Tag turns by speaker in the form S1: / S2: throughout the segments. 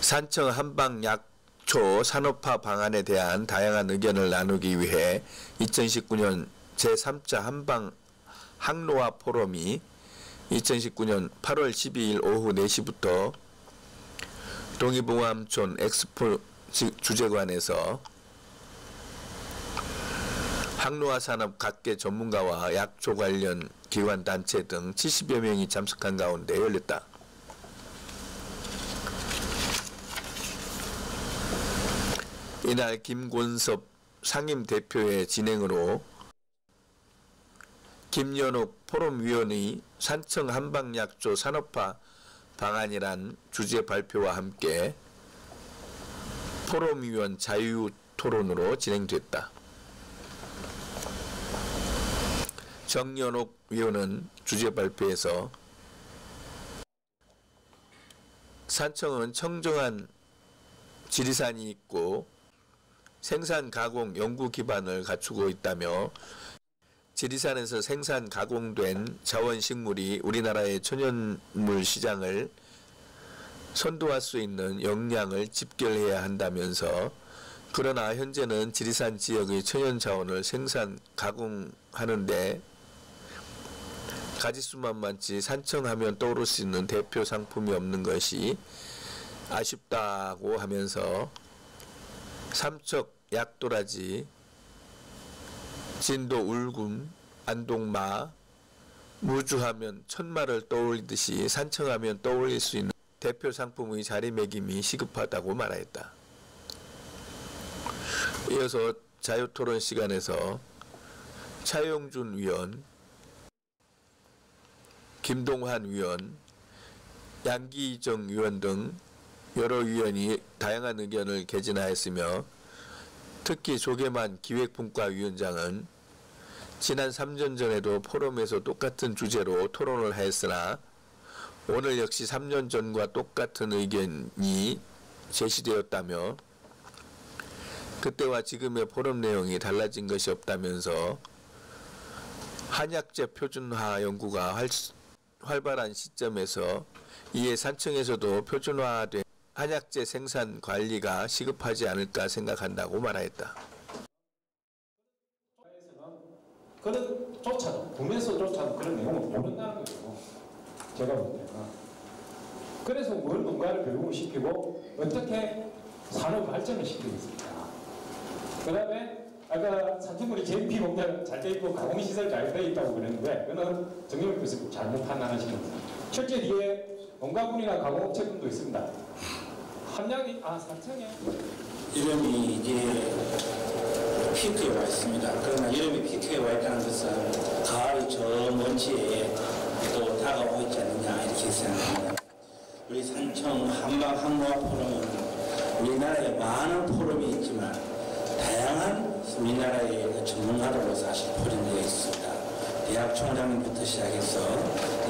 S1: 산청 한방 약초 산업화 방안에 대한 다양한 의견을 나누기 위해 2019년 제3차 한방 항노화 포럼이 2019년 8월 12일 오후 4시부터 동의봉암촌 엑스포 주재관에서 항노화 산업 각계 전문가와 약초 관련 기관 단체 등 70여 명이 참석한 가운데 열렸다. 이날 김곤섭 상임대표의 진행으로 김연옥 포럼위원의 산청 한방약초 산업화 방안이란 주제 발표와 함께 포럼위원 자유토론으로 진행됐다. 정연옥 위원은 주제 발표에서 산청은 청정한 지리산이 있고 생산 가공 연구 기반을 갖추고 있다며 지리산에서 생산 가공된 자원식물이 우리나라의 천연물 시장을 선도할 수 있는 역량을 집결해야 한다면서 그러나 현재는 지리산 지역의 천연자원을 생산 가공하는데 가지수만 많지 산청하면 떠오를 수 있는 대표 상품이 없는 것이 아쉽다고 하면서 삼척 약도라지, 진도 울금, 안동마, 무주하면 천마를 떠올리듯이 산청하면 떠올릴 수 있는 대표 상품의 자리매김이 시급하다고 말하였다. 이어서 자유토론 시간에서 차용준 위원, 김동환 위원, 양기정 위원 등 여러 위원이 다양한 의견을 개진하였으며 특히 조계만 기획분과위원장은 지난 3년 전에도 포럼에서 똑같은 주제로 토론을 하였으나 오늘 역시 3년 전과 똑같은 의견이 제시되었다며 그때와 지금의 포럼 내용이 달라진 것이 없다면서 한약재 표준화 연구가 활발한 시점에서 이에 산청에서도 표준화된 한약재 생산 관리가 시급하지 않을까 생각한다고 말하였다.
S2: 그런 조차도 국내에서조차도 그런 내용을 모른다는 거죠. 제가 볼 때는. 그래서 뭘 뭔가를 교육을 시키고 어떻게 산업 발전을 시키겠습니까? 그 다음에 아까 산청물이 JP 공장 잘 돼 있고 가공시설 잘 돼 있다고 그랬는데 그거는 정영욱 교수님 잘못 판단하시는 겁니다. 첫째 뒤에 농가군이나 가공업체군도 있습니다. 함량이 산청에
S3: 이름이 이제 피크에 와 있습니다. 그러나 이름이 피크에 와 있다는 것은 가을이 저 먼지에 또 다가오고 있지 않느냐 이렇게 생각합니다. 우리 산청 한방 항노화 포럼은 우리나라에 많은 포럼이 있지만 다양한 우리나라의 전문가들로 사실 포럼되어 있습니다. 대학 총장님부터 시작해서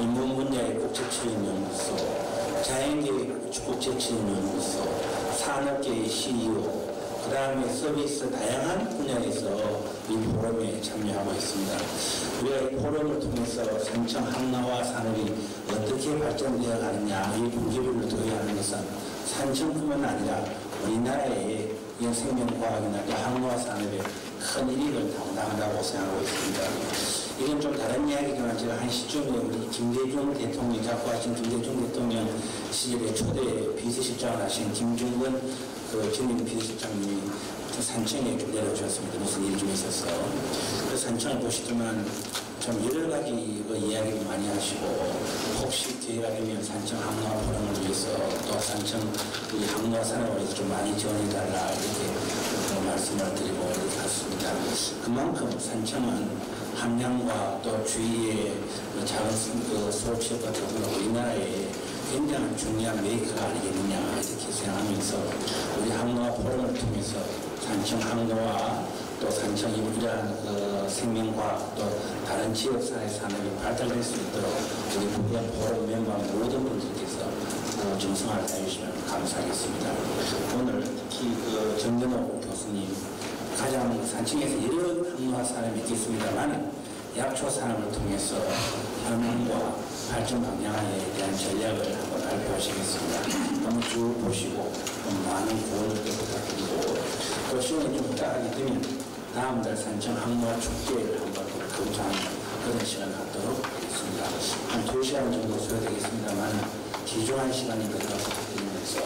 S3: 인문 분야의 국제추진연구소, 자연계의 국제추진연구소, 산업계의 CEO, 그 다음에 서비스 다양한 분야에서 이 포럼에 참여하고 있습니다. 우리가 이 포럼을 통해서 산청 항노화 산업이 어떻게 발전되어 가느냐 이 분기별로 도의하는 것은 산청뿐만 아니라 우리나라의 생명과학이나 항노화 산업에 큰 이익을 담당한다고 생각하고 있습니다. 이건 좀 다른 이야기지만 제가 한 시점에 우리 김대중 대통령이 갖고 하신 김대중 대통령 시절에 초대 비서실장을 하신 김중근 전임 비서실장님이 산청에 좀 내려오셨습니다. 무슨 일이 좀 있어서. 그 산청을 보시지만 좀 여러 가지 이야기를 많이 하시고 혹시 기회가 되면 산청 항노화 포럼을 위해서 또 산청 이 항노화 산업을 위해서 좀 많이 지원해달라 이렇게 말씀을 드리고 이렇게 갔습니다. 그만큼 산청은 함량과 또 주위의 작은 소업체업 같은 경우 우리나라의 굉장히 중요한 메이커가 아니겠느냐 이렇게 생각하면서 우리 항노화 포럼을 통해서 산청 항노화 또 산청이 이러한 생명과학 또 다른 지역사회 산업이 발달될 수 있도록 우리 포럼 멤버 모든 분들께서 정성을 다해주시면 감사하겠습니다. 오늘 특히 정연옥 교수님 가장 산청에서 여러 항노화 산업이 있겠습니다만 약초 산업을 통해서 현황과 발전 방향에 대한 전략을 한번 발표하시겠습니다. 한번 쭉 보시고 많은 구원을 부탁드리고 또 시간이 좀 부탁하게 되면 다음 달 산청 항로화 축제를 한번 검토하는 그런 시간을 갖도록 하겠습니다. 한 2시간 정도 소요되겠습니다만 기조한 시간인 것을 부탁드리면서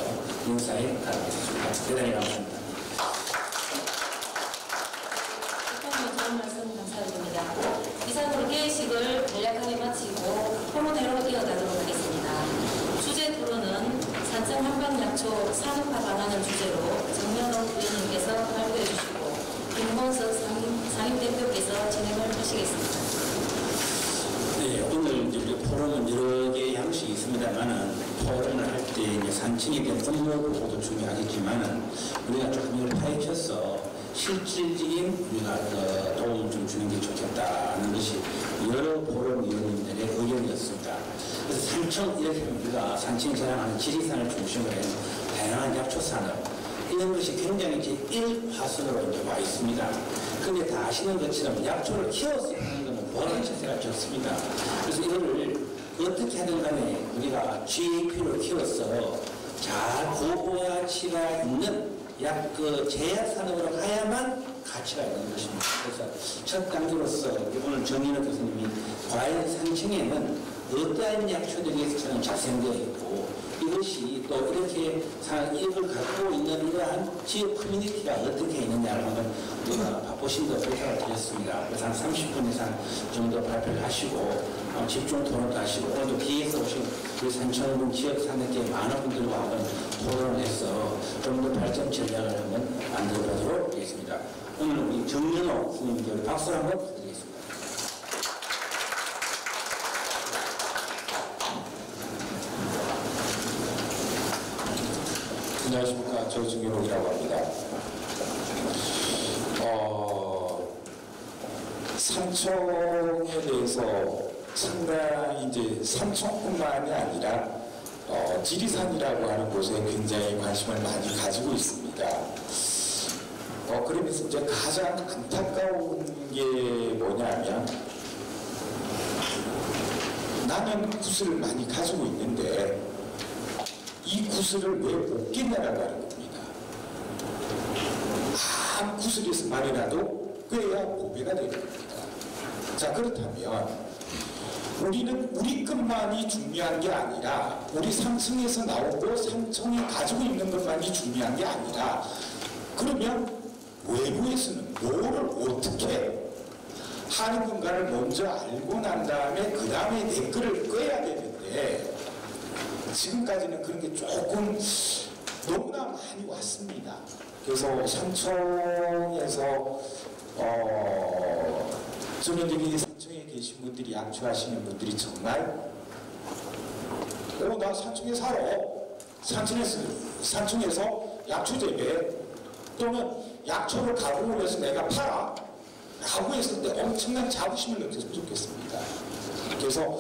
S3: 인사에 따르겠습니다. 대단히 감사합니다.
S4: 좋은 말씀 감사드립니다. 이상으로 개회식을 간략하게 마치고 토론회로 이어가도록 하겠습니다. 주제 토론은 산청 한방약초 산업화 방안을 주제로 정면호 의원님께서 발표해 주시고 김건석 상임대표께서 진행을 하시겠습니다.
S3: 네, 오늘 이제 포럼은 여러 개의 양식이 있습니다만은 토론을 할 때 산청에 대한 업무 보고도 중요하겠지만은 우리가 조금 이걸 파헤쳐서 실질적인 우리가 도움을 좀 주는 게 좋겠다는 것이 여러 포럼 위원님들의 의견이었습니다. 그래서 산청 이렇게 우리가 산청이 자랑하는 지리산을 중심으로 한 다양한 약초 산업 이런 것이 굉장히 이제 1화선으로 이제 와 있습니다. 근데 다 아시는 것처럼 약초를 키워서 하는 것은 워낙 자세가 좋습니다. 그래서 이거를 어떻게 하든 간에 우리가 GAP를 키워서 잘 고가치가 있는 제약산업으로 가야만 가치가 있는 것입니다. 그래서 첫 단계로서 오늘 정인호 교수님이 과연 산청에는 어떠한 약초들이 저는 자생되어 있고 이것이 또 이렇게 이걸 갖고 있는 이러한 지역 커뮤니티가 어떻게 있느냐를 한번 우리가 바쁘신도 부탁을 드렸습니다. 그래서 한 30분 이상 정도 발표를 하시고 집중 토론도 하시고 오늘도 기회에서 오신 우리 산청군 지역 산업계 많은 분들과 한번 토론을 해서 좀 더 발전 전략을 한번 만들어 보도록 하겠습니다. 오늘 우리 정연호 선생님께 박수를 한번 부탁드리겠습니다.
S5: 안녕하십니까. 저 정연호이라고 합니다. 산청에 대해서 상당히 이제 산청뿐만이 아니라 지리산이라고 하는 곳에 굉장히 관심을 많이 가지고 있습니다. 그러면서 이제 가장 안타까운 게 뭐냐면 나는 구슬을 많이 가지고 있는데 이 구슬을 왜 못 깨냐라고 하는 겁니다. 아무 구슬에서 말이라도 꿰야 보배가 되는 겁니다. 자, 그렇다면 우리는 우리 것만이 중요한 게 아니라 우리 산청에서 나오고 산청이 가지고 있는 것만이 중요한 게 아니라 그러면 외부에서는 뭐를 어떻게 하는 건가를 먼저 알고 난 다음에 그 다음에 댓글을 꿰야 되는데 지금까지는 그런 게 조금 너무나 많이 왔습니다. 그래서 산청에서 저는 여기 산청에 계신 분들이 약초하시는 분들이 정말 나 산청에 살아. 산청에서 약초 재배 또는 약초를 가공을 해서 내가 팔아 라고 했을 때 엄청난 자부심을 느꼈으면 좋겠습니다. 그래서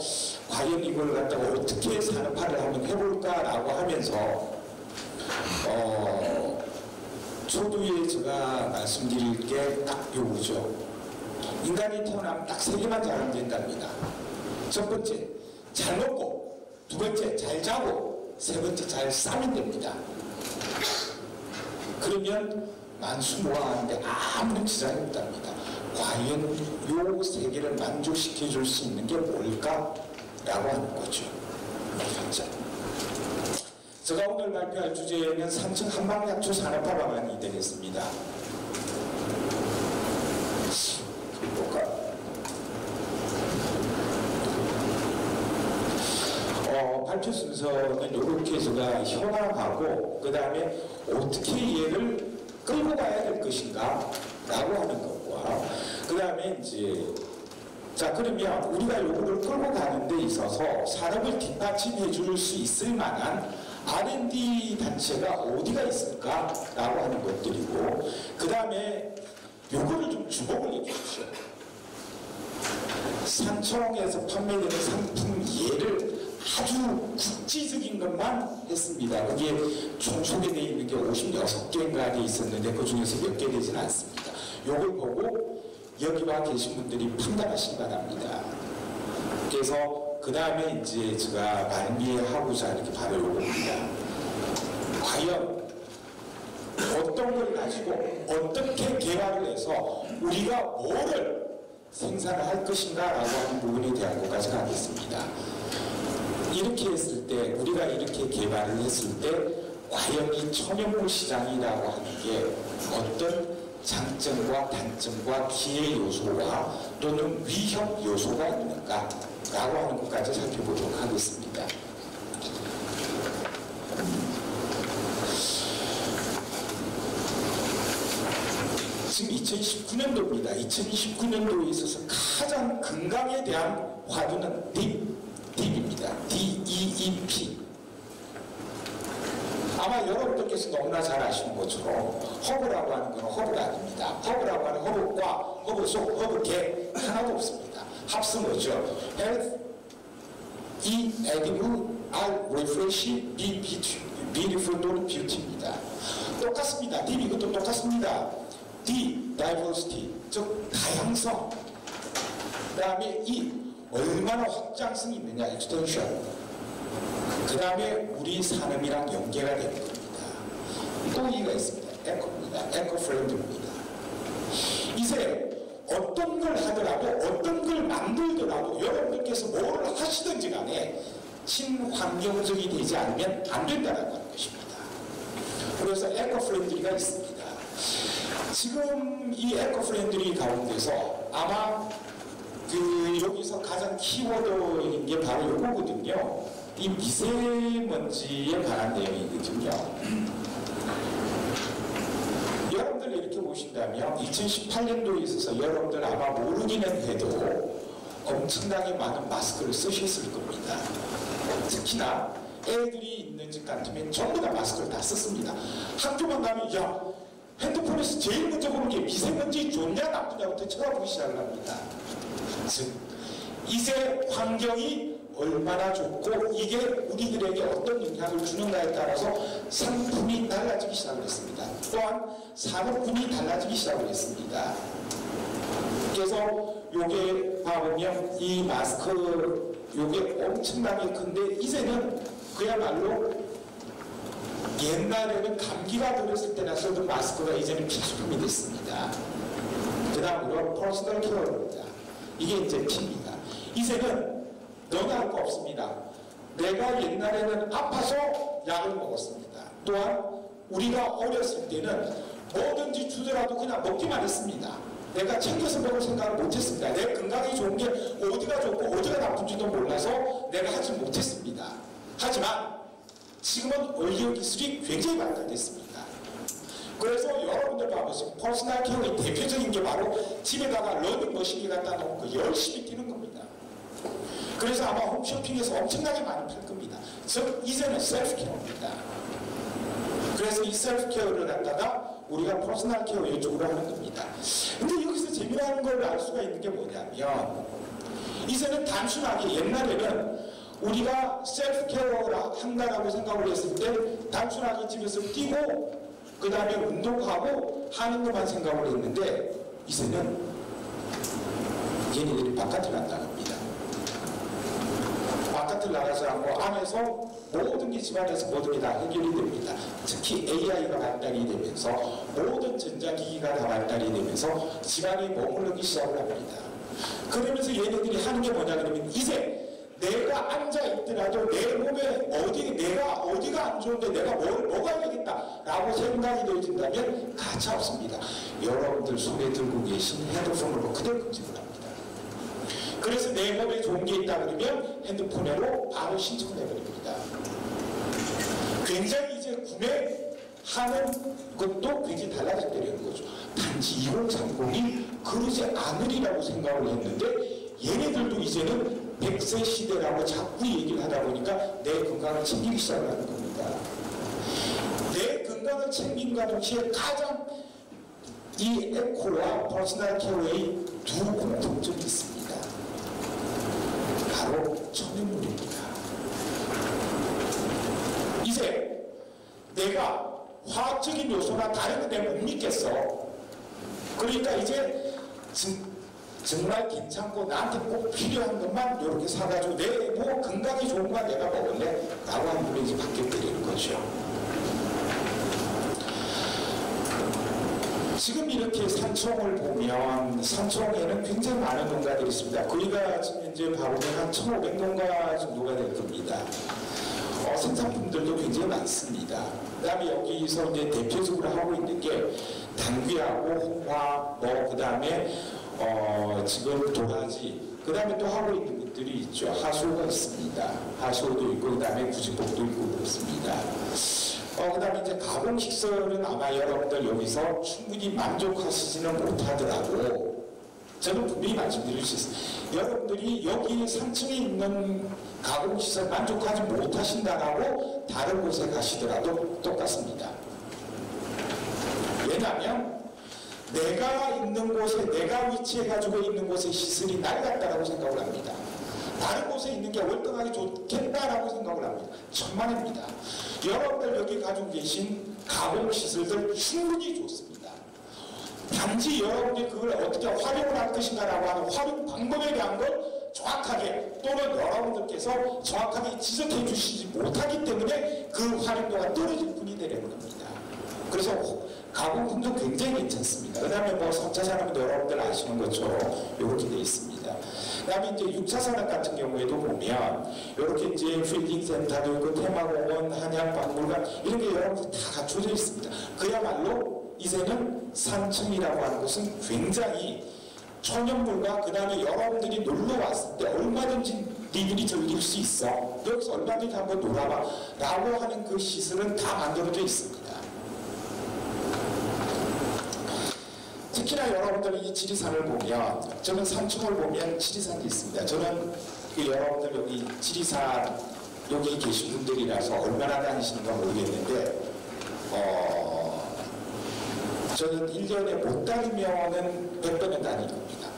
S5: 과연 이걸 갖다가 어떻게 산업화를 한번 해볼까라고 하면서 초두에 제가 말씀드릴 게 딱 요거죠. 인간이 태어나면 딱 3개만 잘하면 된답니다. 첫 번째, 잘 먹고, 두 번째, 잘 자고, 세 번째, 잘 싸면 됩니다. 그러면 만수무강하는데 아무런 지장이 없답니다. 과연 요 3개를 만족시켜 줄 수 있는 게 뭘까? 라고 하는 거죠. 자, 제가 오늘 발표할 주제는 산청 한방약초 산업화 방안이 되겠습니다. 발표 순서는 이렇게 제가 현황하고 그 다음에 어떻게 얘를 끌고 가야 될 것인가 라고 하는 것과 그 다음에 이제 자 그러면 우리가 요거를 끌고 가는 데 있어서 산업을 뒷받침해 줄 수 있을 만한 R&D 단체가 어디가 있을까 라고 하는 것들이고 그 다음에 요거를 좀 주목을 해주십시오. 산청에서 판매되는 상품 예를 아주 국지적인 것만 했습니다. 그게 총 소개되어 있는 게 56개인가 돼 있었는데 그 중에서 몇 개 되지는 않습니다. 요걸 보고 여기 와 계신 분들이 판단하시기 바랍니다. 그래서 그 다음에 이제 제가 말미하고자 이렇게 발을 올립니다. 과연 어떤 걸 가지고 어떻게 개발을 해서 우리가 뭐를 생산을 할 것인가 라고 하는 부분에 대한 것까지 가겠습니다. 이렇게 했을 때, 우리가 이렇게 개발을 했을 때 과연 이 천연물 시장이라고 하는 게 어떤 장점과 단점과 기회 요소와 또는 위협 요소가 있는가 라고 하는 것까지 살펴보도록 하겠습니다. 지금 2019년도입니다. 2019년도에 있어서 가장 건강에 대한 화두는 DEEP입니다. DEEP. 아마 여러분들께서 너무나 잘 아시는 것처럼 허브라고 하는 것은 허브가 아닙니다. 허브라고 하는 허브과 허브 속, 허브 개 하나도 없습니다. 합성 뭐죠? Health, E, Edible, R, Refresh, B, Beautiful, 또는 Beauty입니다. 똑같습니다. D, 이것도 똑같습니다. D, Diversity, 즉 다양성. 그 다음에 E, 얼마나 확장성이 있느냐, Extension. 그 다음에 우리 산업이랑 연계가 되는 겁니다. 또 E가 있습니다. 에코입니다. 에코프렌드입니다. 이제 어떤 걸 하더라도 어떤 걸 만들더라도 여러분들께서 뭘 하시든지 간에 친환경적이 되지 않으면 안 된다는 것입니다. 그래서 에코프렌드리가 있습니다. 지금 이 에코프렌드리 가운데서 아마 여기서 가장 키워드인 게 바로 이거거든요. 이 미세먼지에 관한 내용이거든요. 여러분들 이렇게 보신다면 2018년도에 있어서 여러분들 아마 모르기는 해도 엄청나게 많은 마스크를 쓰셨을 겁니다. 특히나 애들이 있는 집 같으면 전부 다 마스크를 다 썼습니다. 학교만 가면 야 핸드폰에서 제일 먼저 보는 게 미세먼지 좋냐 나쁘냐부터 쳐다보기 시작을 합니다. 즉 이제 환경이 얼마나 좋고 이게 우리들에게 어떤 영향을 주는가에 따라서 상품이 달라지기 시작을 했습니다. 또한 산업군이 달라지기 시작을 했습니다. 그래서 요게 봐보면 이 마스크 요게 엄청나게 큰데 이제는 그야말로 옛날에는 감기가 들었을 때나 쓰던 마스크가 이제는 필수품이 됐습니다. 그 다음으로 퍼스널 케어입니다. 이게 이제 P입니다. 이제는 너나 할 거 없습니다. 내가 옛날에는 아파서 약을 먹었습니다. 또한 우리가 어렸을 때는 뭐든지 주더라도 그냥 먹기만 했습니다. 내가 챙겨서 먹을 생각을 못했습니다. 내 건강이 좋은 게 어디가 좋고 어디가 나쁜지도 몰라서 내가 하지 못했습니다. 하지만 지금은 의료 기술이 굉장히 발달됐습니다. 그래서 여러분들 봐보세요. 퍼스널 케어의 대표적인 게 바로 집에다가 러닝머신기 갖다 놓고 열심히 뛰는 겁니다. 그래서 아마 홈쇼핑에서 엄청나게 많이 팔 겁니다. 즉 이제는 셀프케어입니다. 그래서 이 셀프케어를 갖다가 우리가 퍼스널 케어 이쪽으로 하는 겁니다. 근데 여기서 재미나는 걸 알 수가 있는 게 뭐냐면 이제는 단순하게 옛날에는 우리가 셀프케어를 한다라고 생각을 했을 때 단순하게 집에서 뛰고 그 다음에 운동하고 하는 것만 생각을 했는데 이제는 얘네들이 바깥을 나갑니다. 바깥을 나가서 하고 안에서 모든 게 집안에서 모든 게 다 해결이 됩니다. 특히 AI가 발달이 되면서 모든 전자기기가 다 발달이 되면서 집안에 머무르기 시작을 합니다. 그러면서 얘네들이 하는 게 뭐냐 그러면 이제 내가 앉아있더라도 내 몸에 내가 어디가 안 좋은데 내가 뭘 먹어야 되겠다 라고 생각이 되어진다면 가차 없습니다. 여러분들 손에 들고 계신 핸드폰으로 그대로 검색을 합니다. 그래서 내 몸에 좋은 게 있다 그러면 핸드폰으로 바로 신청을 해버립니다. 굉장히 이제 구매하는 것도 굉장히 달라졌다는 거죠. 단지 2030이 그러지 않으리라고 생각을 했는데 얘네들도 이제는 100세 시대라고 자꾸 얘기를 하다 보니까 내 건강을 챙기기 시작하는 겁니다. 내 건강을 챙김과 동시에 가장 이 에코와 퍼스널 케어의 두 공통점이 있습니다. 바로 천연물입니다. 이제 내가 화학적인 요소나 다른 거 내가 못 믿겠어. 그러니까 이제 정말 괜찮고 나한테 꼭 필요한 것만 이렇게 사가지고 내 뭐 건강이 좋은 거야 내가 먹을래? 라고 한 분이 이제 바뀌어버리는 거죠. 지금 이렇게 산청을 보면 산청에는 굉장히 많은 농가들이 있습니다. 거기가 지금 이제 봐보면 한 1,500농가 정도가 될 겁니다. 생산품들도 굉장히 많습니다. 그 다음에 여기서 이제 대표적으로 하고 있는 게 당귀하고 홍화, 그 다음에 지금 도라지, 그 다음에 또 하고 있는 것들이 있죠. 하수가 있습니다. 하수도 있고, 그 다음에 구지복도 있고 그렇습니다. 그 다음에 이제 가공식설은 아마 여러분들 여기서 충분히 만족하시지는 못하더라도 저는 분명히 말씀드릴 수 있습니다. 여러분들이 여기 산청에 있는 가공시설 만족하지 못하신다라고 다른 곳에 가시더라도 똑같습니다. 왜냐하면 내가 있는 곳에, 내가 위치해 가지고 있는 곳의 시설이 낡았다라고 생각을 합니다. 다른 곳에 있는 게 월등하게 좋겠다라고 생각을 합니다. 천만입니다. 여러분들 여기 가지고 계신 가공시설들 충분히 좋습니다. 단지 여러분들이 그걸 어떻게 활용을 할 것인가라고 하는 활용 방법에 대한 걸 정확하게 또는 여러분들께서 정확하게 지적해 주시지 못하기 때문에 그 활용도가 떨어질 뿐이 되는 겁니다. 그래서 가공품도 굉장히 괜찮습니다. 그 다음에 뭐 3차 산업도 여러분들 아시는 것처럼 이렇게 되어 있습니다. 그 다음에 이제 6차 산업 같은 경우에도 보면 이렇게 이제 필딩센터도 있고 테마공원, 한양박물관 이런 게 여러분들 다 갖춰져 있습니다. 그야말로 이제는 산청이라고 하는 것은 굉장히 천연물과 그 다음에 여러분들이 놀러 왔을 때 얼마든지 니들이 즐길 수 있어. 여기서 얼마든지 한번 놀아봐 라고 하는 그 시설은 다 만들어져 있습니다. 특히나 여러분들 이 지리산을 보면 저는 산청을 보면 지리산이 있습니다. 저는 그 여러분들 여기 지리산 여기 계신 분들이라서 얼마나 다니시는가 모르겠는데 저는 1년에 못 다니면은 100번은 다닐 겁니다.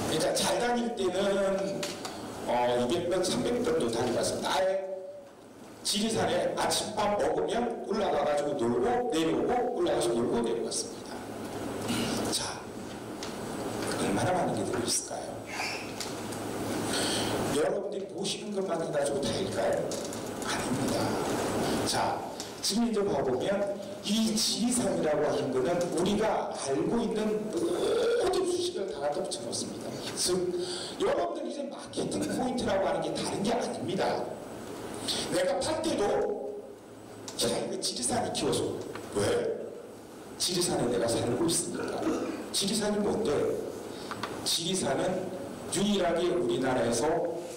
S5: 그러니까 잘 다닐 때는 200번, 300번도 다녀봤습니다. 아예 지리산에 아침밥 먹으면 올라가가지고 놀고 내려오고 올라가서 놀고 내려왔습니다. 자, 얼마나 많은 게 들어있을까요? 여러분들이 보시는 것만 해가지고 다일까요? 아닙니다. 자, 지금 이제 봐보면 이 지리산이라고 하는 것은 우리가 알고 있는 모든 수식을 다 갖다 붙여놓습니다. 즉 여러분들 이제 마케팅 포인트라고 하는 게 다른 게 아닙니다. 내가 팔 때도 야 이거 지리산이 키워서 왜? 지리산에 내가 살고 있습니다. 지리산이 뭔데? 지리산은 유일하게 우리나라에서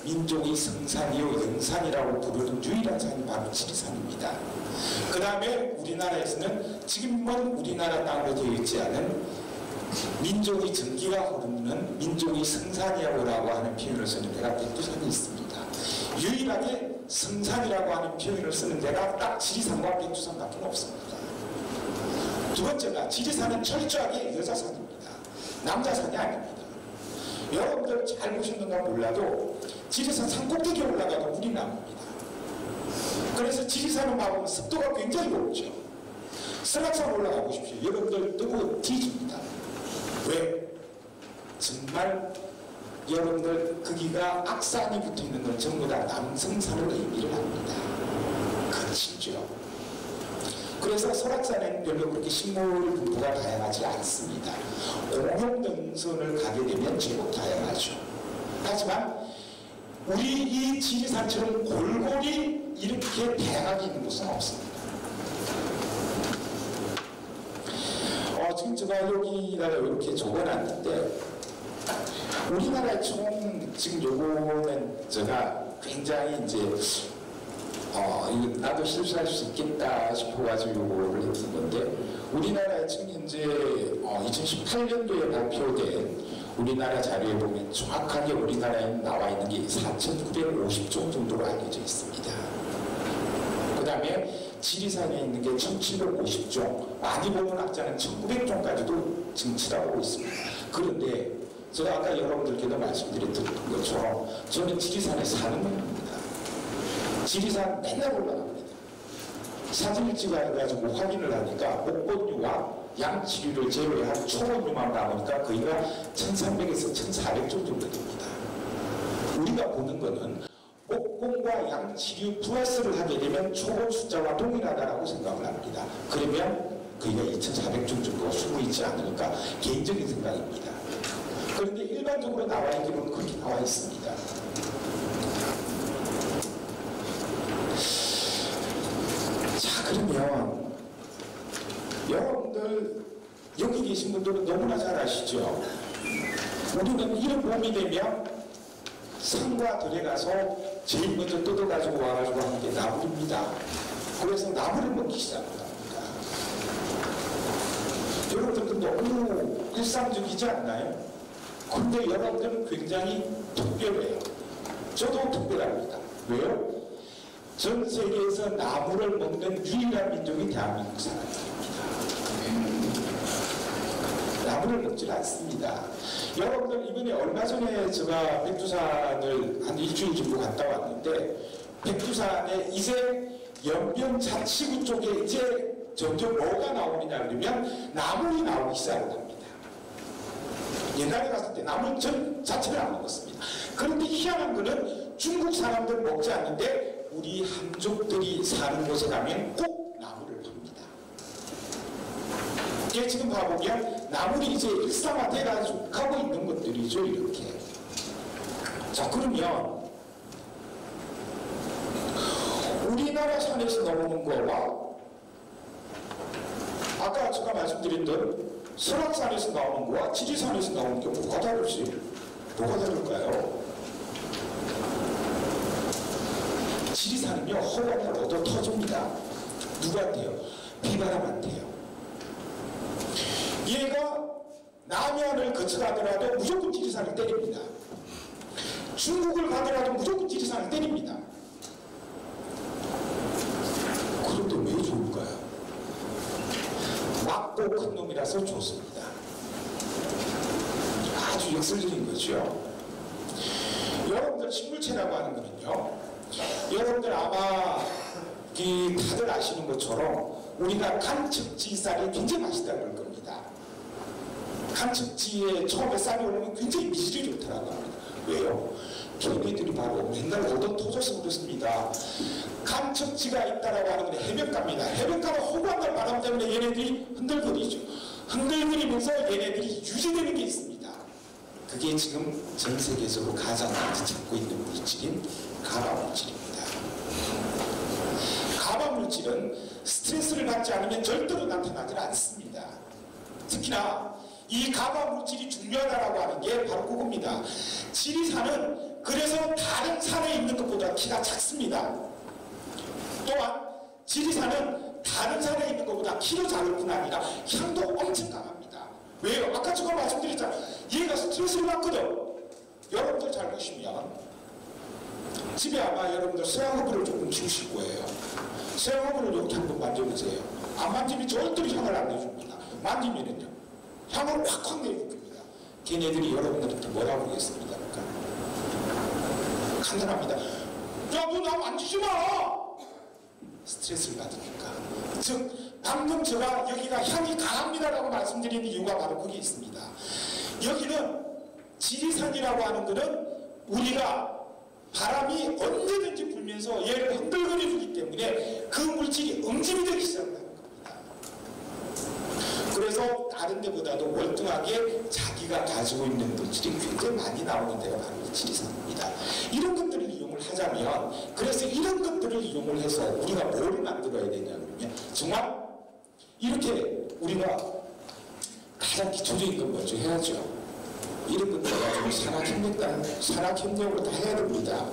S5: 민족의 성산이요 영산이라고 부르는 유일한 산이 바로 지리산입니다. 그 다음에 우리나라에서는 지금은 우리나라 땅으로 되어 있지 않은 민족의 전기가 흐르는 민족의 성산이라고 하는 표현을 쓰는 데가 백두산이 있습니다. 유일하게 성산이라고 하는 표현을 쓰는 데가 딱 지리산과 백두산밖에 없습니다. 두 번째가 지리산은 철저하게 여자산입니다. 남자산이 아닙니다. 여러분들 잘 보셨는가 몰라도 지리산 산꼭대기에 올라가도 물이 납니다. 그래서 지리산을 막으면 습도가 굉장히 높죠. 설악산 올라가 보십시오. 여러분들 뜨고 뒤집니다. 왜? 정말 여러분들 거기가 악산이 붙어있는 건 전부 다 남성산을 의미를 합니다. 그렇죠. 그래서 설악산에는 별로 그렇게 식물 분포가 다양하지 않습니다. 공룡등선을 가게 되면 제법 다양하죠. 하지만 우리 이 지리산처럼 골고리 이렇게 다양하게 있는 곳은 없습니다. 지금 제가 여기다가 이렇게 적어놨는데 우리나라의 총 지금 요거는 제가 굉장히 이제 이거 나도 실수할 수 있겠다 싶어가지고 요거를 했던 건데 우리나라에 지금 현재 2018년도에 발표된 우리나라 자료에 보면 정확하게 우리나라에 나와 있는 게 4,950종 정도로 알려져 있습니다. 그 다음에 지리산에 있는 게 1,750종, 많이 보는 학자는 1,900종까지도 증치하고 있습니다. 그런데 제가 아까 여러분들께도 말씀드렸던 것처럼 저는 지리산에 사는 놈입니다. 지리산 맨날 올라갑니다. 사진을 찍어가지고 확인을 하니까 목본류와 양치류를 제외한 초본류만 나오니까 거의가 1300에서 1400 정도 됩니다. 우리가 보는 거는 목본과 양치류 플러스를 하게 되면 초본 숫자와 동일하다라고 생각을 합니다. 그러면 거의가 2400 정도가 숨어 있지 않을까 개인적인 생각입니다. 그런데 일반적으로 나와 있기로는 그렇게 나와 있습니다. 자, 그러면 여러분들 여기 계신 분들은 너무나 잘 아시죠? 우리는 이런 봄이 되면 산과 들에 가서 제일 먼저 뜯어가지고 와가지고 하는 게 나물입니다. 그래서 나물을 먹기 시작합니다. 여러분들도 너무 일상적이지 않나요? 근데 여러분들은 굉장히 특별해요. 저도 특별합니다. 왜요? 전 세계에서 나물을 먹는 유일한 민족이 대한민국 사람입니다. 나물을 먹질 않습니다. 여러분들 이번에 얼마 전에 제가 백두산을 한 일주일 정도 갔다 왔는데 백두산에 이제 연변자치구 쪽에 이제 점점 뭐가 나오느냐 그러면 나물이 나오기 시작을 합니다. 옛날에 갔을 때 나물 전 자체를 안 먹었습니다. 그런데 희한한 거는 중국 사람들 먹지 않는데 우리 한족들이 사는 곳에 가면 꼭 나물을 팝니다. 이게 지금 봐보면 나물이 이제 일상화돼가지고 가고 있는 것들이죠. 이렇게. 자, 그러면 우리나라 산에서 나오는 거와 아까 제가 말씀드렸던 설악산에서 나오는 거와 지리산에서 나오는 게 뭐가 다르지? 뭐가 다를까요? 지리산은요, 허가를 얻어 터집니다. 누구한테요? 비바람한테요. 얘가 남해안을 거쳐가더라도 무조건 지리산을 때립니다. 중국을 가더라도 무조건 지리산을 때립니다. 그런데 왜 좋을까요? 막고 큰 놈이라서 좋습니다. 아주 역설적인 거죠. 여러분들 식물체라고 하는 거는요, 여러분들 아마 다들 아시는 것처럼 우리가 간척지쌀이 굉장히 맛있다고 그럴 겁니다. 간척지에 처음에 쌀이 오르면 굉장히 미질이 좋더라고 합니다. 왜요? 걔네들이 바로 맨날 얻어 터져서 그렇습니다. 간척지가 있다라고 하는 건 해변가입니다. 해변가는 호강과 바람 때문에 얘네들이 흔들거리죠. 흔들거리면서 얘네들이 유지되는 게 있습니다. 그게 지금 전 세계적으로 가장 많이 찾고 있는 물질인 가바물질입니다. 가바물질은 스트레스를 받지 않으면 절대로 나타나지 않습니다. 특히나 이 가바물질이 중요하다고 하는 게 바로 그겁니다. 지리산은 그래서 다른 산에 있는 것보다 키가 작습니다. 또한 지리산은 다른 산에 있는 것보다 키도 작을 뿐 아니라 향도 엄청 강합니다. 왜요? 아까 제가 말씀드렸잖아요. 얘가 스트레스를 받거든. 여러분들 잘 보시면 집에 아마 여러분들 서양허브를 조금 키우실 거예요. 서양허브를 이렇게 한번 만져보세요. 안 만지면 절대로 향을 안 내줍니다. 만지면은요, 향을 확확 내줄 겁니다. 걔네들이 여러분들한테 뭐라고 하겠습니까? 간단합니다. 야, 너 나 만지지 마! 스트레스를 받으니까. 즉, 방금 제가 여기가 향이 강합니다라고 말씀드리는 이유가 바로 거기에 있습니다. 여기는 지리산이라고 하는 것은 우리가 바람이 언제든지 불면서 얘를 흔들거려주기 때문에 그 물질이 응집이 되기 시작합니다. 그래서 다른 데보다도 월등하게 자기가 가지고 있는 물질이 굉장히 많이 나오는 데가 바로 지리산입니다. 이런 것들을 이용을 하자면, 그래서 이런 것들을 이용을 해서 우리가 뭐를 만들어야 되냐 그러면 정말 이렇게 우리가 가장 기초적인 건 먼저 해야죠. 이런 것들 가지고 산학협력으로 다 해야 됩니다.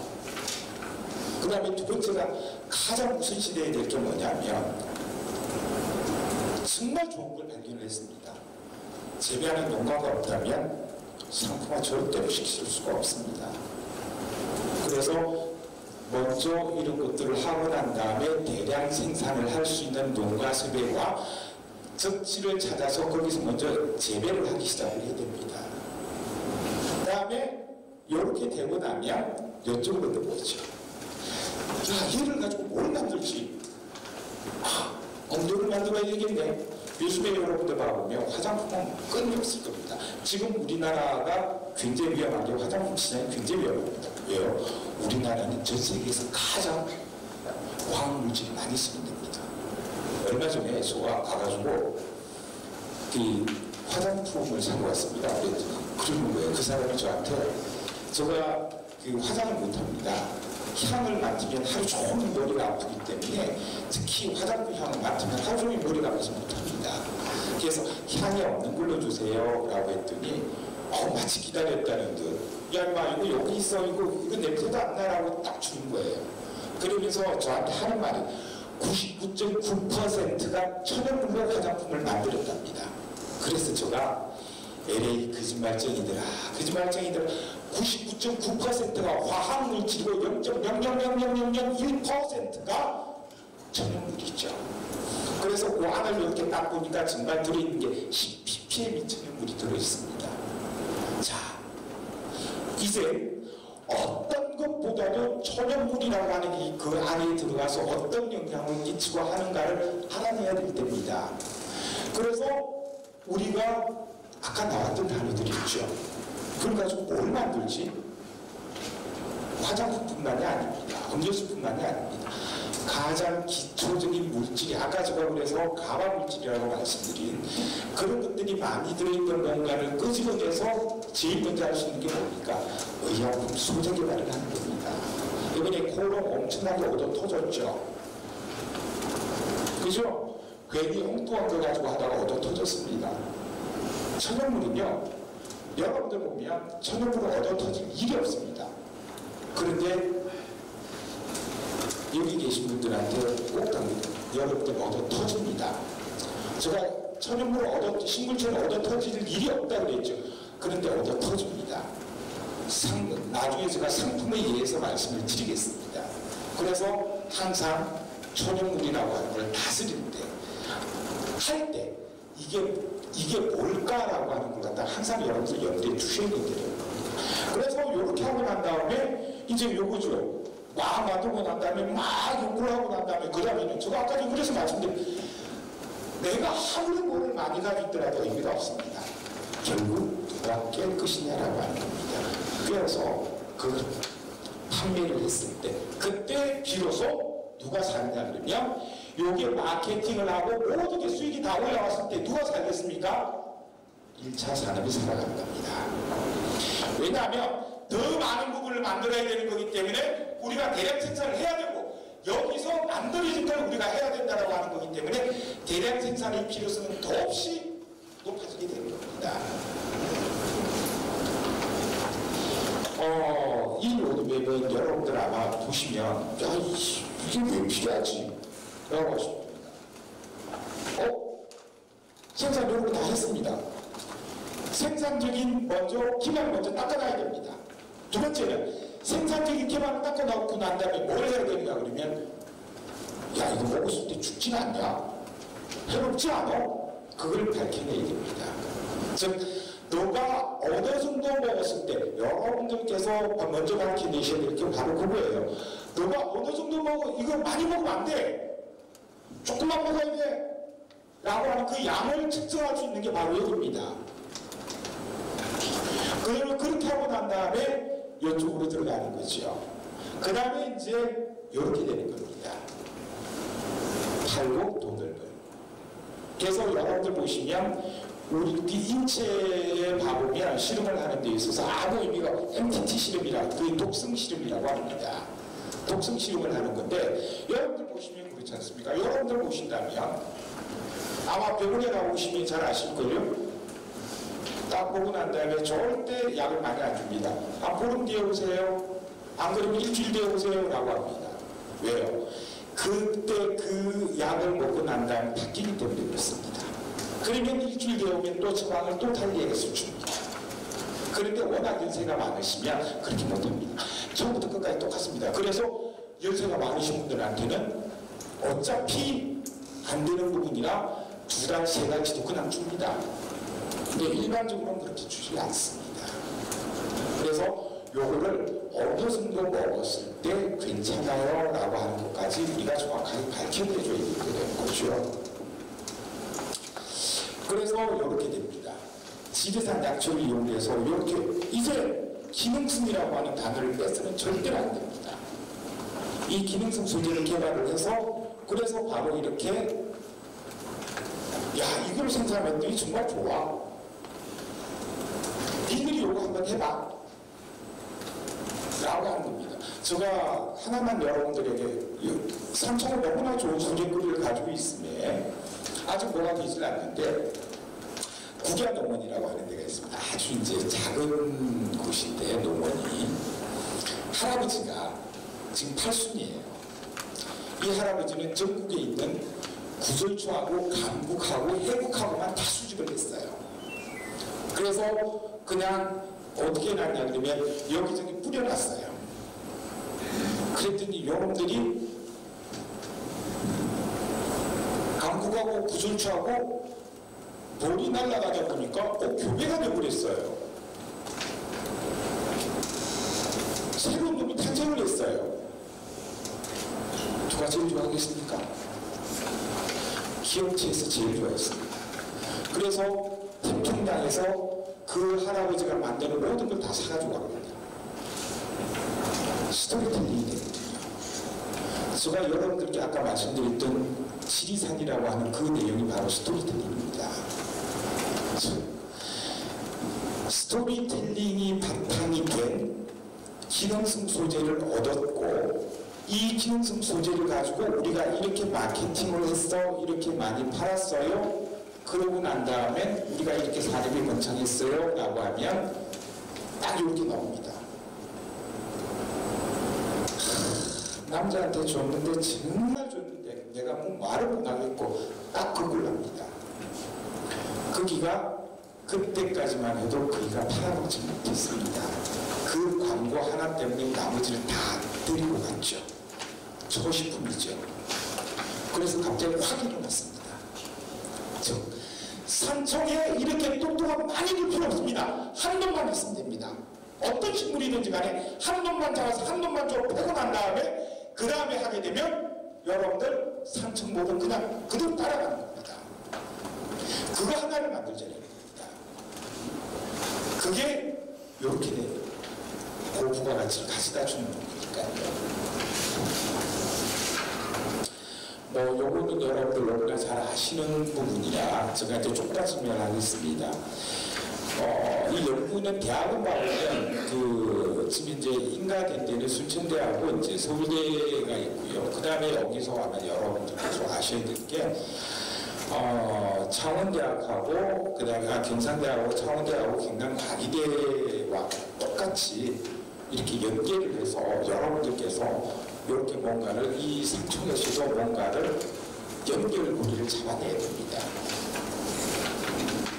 S5: 그 다음에 두 번째가 가장 우선시돼야 될 게 뭐냐면 정말 좋은 걸 발견을 했습니다. 재배하는 농가가 없다면 상품화 절대로 시킬 수가 없습니다. 그래서 먼저 이런 것들을 하고 난 다음에 대량 생산을 할 수 있는 농가 섭외와 적지를 찾아서 거기서 먼저 재배를 하기 시작을 해야 됩니다. 그 다음에 이렇게 되고 나면 이쪽으로 넘어오죠. 자, 얘를 가지고 뭘 만들지? 더 얘기했네. 요즘에 여러분들 봐보면 화장품은 끈이 없을 겁니다. 지금 우리나라가 굉장히 위험한 게 화장품 시장이 굉장히 위험합니다. 왜요? 우리나라는 전 세계에서 가장 화학물질이 많이 쓰는 데입니다. 얼마 전에 제가 가가지고 그 화장품을 사고 왔습니다. 그러는 거예요. 그 사람이 저한테 제가 그 화장을 못합니다. 향을 맡으면 하루 종일 머리가 아프기 때문에 특히 화장품 향을 맡으면 하루 종일 머리가 아파서 못합니다. 그래서 향이 없는 걸로 주세요 라고 했더니 마치 기다렸다는 듯 야 임마 이거 여기 있어 이거 냄새도 안 나라고 딱 주는 거예요. 그러면서 저한테 하는 말이 99.9%가 천연분해 화장품을 만들었답니다. 그래서 제가 LA 거짓말쟁이들아 99.9%가 화학물질이고 0.0000001%가 천연물이죠. 그래서 그 안을 이렇게 딱 보니까 정말 들어있는 게 10ppm이 천연물이 들어있습니다. 자, 이제 어떤 것보다도 천연물이라고 하는 이 그 안에 들어가서 어떤 영향을 끼치고 하는가를 알아내야 될 때입니다. 그래서 우리가 아까 나왔던 단어들이 있죠. 그걸 가지고 뭘 만들지? 화장품뿐만이 아닙니다. 음료수뿐만이 아닙니다. 가장 기초적인 물질이 아까 제가 그래서 가화물질이라고 말씀드린 그런 것들이 많이 들어있던 뭔가를 끄집어내서 제일 먼저 할 수 있는 게 뭡니까? 의약품 소재 개발을 하는 겁니다. 이번에 코로 엄청나게 얻어 터졌죠. 그죠? 괜히 엉뚱한 거 가지고 하다가 얻어 터졌습니다. 천연물은요, 여러분들 보면 천연물은 얻어 터질 일이 없습니다. 그런데 여기 계신 분들한테 꼭 당깁니다. 여러분들 얻어 터집니다. 제가 천연물을 식물처럼 얻어 터질 일이 없다고 그랬죠. 그런데 얻어 터집니다. 나중에 제가 상품에 의해서 말씀을 드리겠습니다. 그래서 항상 천연물이라고 하는 걸 다스릴 때, 할 때 이게 뭘까라고 하는 걸 갖다 항상 여러분들 염두에 두셔야 되는 겁니다. 그래서 이렇게 하고 난 다음에 이제 요거죠. 막 만들고 난 다음에 막 욕을 하고 난 다음에 그 다음에는 제가 아까 좀 그래서 말씀드린 내가 아무리 뭐를 많이 가지고 있더라도 의미가 없습니다. 결국 누가 깰 것이냐라고 하는 겁니다. 그래서 그 판매를 했을 때 그때 비로소 누가 사느냐 그러면 요게 마케팅을 하고 모든 게 수익이 다 올라왔을 때 누가 살겠습니까? 1차 산업이 살아가는 겁니다. 왜냐하면 더 많은 부분을 만들어야 되는 거기 때문에 우리가 대량 생산을 해야 되고 여기서 만들어진 걸 우리가 해야 된다고 하는 거기 때문에 대량 생산의 필요성은 더없이 높아지게 되는 겁니다. 이 로드맵은 여러분들 아마 보시면 야 이게 왜 필요하지? 라고 하십니다. 생산 요구를 다 했습니다. 생산적인 기반을 먼저 닦아놔야 됩니다. 두 번째는 생산적인 기반을 닦아놓고 난 다음에 뭘 해야 되는가 그러면 야 이거 먹었을 때 죽진 않냐? 해롭지 않아? 그걸 밝혀내야 됩니다. 즉 너가 어느 정도 먹었을 때 여러분들께서 먼저 밝혀내셔야 될 게 바로 그거예요. 너가 어느 정도 먹어 이거 많이 먹으면 안 돼. 조금만 먹어야 돼. 라고 하는 그 양을 측정할 수 있는 게 바로 여기입니다. 그렇게 하고 난 다음에 이쪽으로 들어가는 거죠. 그 다음에 이제 이렇게 되는 겁니다. 팔고 돈을 벌고. 그래서 여러분들 보시면 우리 인체에 봐보면 실험을 하는 데 있어서 아무 의미가 MTT 실험이라 그 독성 실험이라고 합니다. 독성 실험을 하는 건데 여러분들 보시면 그렇지 않습니까? 여러분들 보신다면 아마 병원에 가보시면 잘 아실걸요? 딱 보고 난 다음에 절대 약을 많이 안 줍니다. 보름 뒤에 오세요. 안 그러면 일주일 뒤에 오세요. 라고 합니다. 왜요? 그때 그 약을 먹고 난 다음에 바뀌기 때문에 그렇습니다. 그러면 일주일 뒤에 오면 또 처방을 또 달리해서 줍니다. 그런데 워낙 연세가 많으시면 그렇게 못합니다. 처음부터 끝까지 똑같습니다. 그래서 연세가 많으신 분들한테는 어차피 안 되는 부분이라 2달, 3달치도 그냥 줍니다. 근데 일반적으로는 그렇게 주지 않습니다. 그래서 요거를 어느 정도 먹었을 때 괜찮아요 라고 하는 것까지 우리가 정확하게 밝혀내줘야 되는 거죠. 그래서 이렇게 됩니다. 지리산 약초를 이용해서 이렇게 이제 기능성이라고 하는 단어를 빼서는 절대로 안 됩니다. 이 기능성 소재를 개발을 해서 그래서 바로 이렇게 야 이걸 생산했더니 정말 좋아. 니들이 이거 한번 해봐. 라고 하는 겁니다. 제가 하나만 여러분들에게 삼청은 너무나 좋은 소재거리를 가지고 있음에 아직 뭐가 되질 않는데 국야농원이라고 하는 데가 있습니다. 아주 이제 작은 곳인데 농원이 할아버지가 지금 80이에요. 이 할아버지는 전국에 있는 구절초하고 강북하고 해북하고만 다 수집을 했어요. 그래서 그냥 어떻게 해놨냐 그러면 여기저기 뿌려놨어요. 그랬더니 여러분들이 강북하고 구절초하고 볼이 날아가다 보니까 교배가 되어버렸어요. 새로운 놈이 탄생을 했어요. 누가 제일 좋아하겠습니까? 기업체에서 제일 좋아했습니다. 그래서 태평양에서 그 할아버지가 만드는 모든 걸 다 사가지고 갑니다. 스토리텔링이 되거든요. 제가 여러분들께 아까 말씀드렸던 지리산이라고 하는 그 내용이 바로 스토리텔링입니다. 스토리텔링이 바탕이 된 기능성 소재를 얻었고 이 기능성 소재를 가지고 우리가 이렇게 마케팅을 했어 이렇게 많이 팔았어요. 그러고 난 다음에 우리가 이렇게 사립이 번창했어요 라고 하면 딱 이렇게 나옵니다. 남자한테 줬는데 정말 줬는데 내가 뭐 말을 못 하겠고 딱 그걸 납니다. 그 기가 그때까지만 해도 그이가 팔아먹지 못했습니다. 그 광고 하나 때문에 나머지를 다 데리고 갔죠. 초식품이죠. 그래서 갑자기 확 일어났습니다. 산청에 이렇게 똑똑한 많이들 필요 없습니다. 한 놈만 있으면 됩니다. 어떤 식물이든지 간에 한 놈만 잡아서 한 놈만 좀 패고 난 다음에 그 다음에 하게 되면 여러분들 산청 모든 그냥 그대로 따라가는 겁니다. 그거 하나를 만들자는 겁니다. 그게 이렇게 돼요. 고부가 가치를 가져다 주는 거니까요. 뭐 요거는 여러분들 너무나 잘 아시는 부분이라 제가 이제 조금 설명하겠습니다. 이 연구는 대학원 가보면 지금 이제 인가된 데는 순천대하고 이제 서울대가 있고요. 그 다음에 여기서 아마 여러분들께서 아셔야 될 게 창원대학하고 그 다음에 경상대하고 창원대하고 경남과기대와 똑같이 이렇게 연계를 해서 여러분들께서 이렇게 뭔가를 이 산청에서도 뭔가를 연결고리를 잡아내야 됩니다.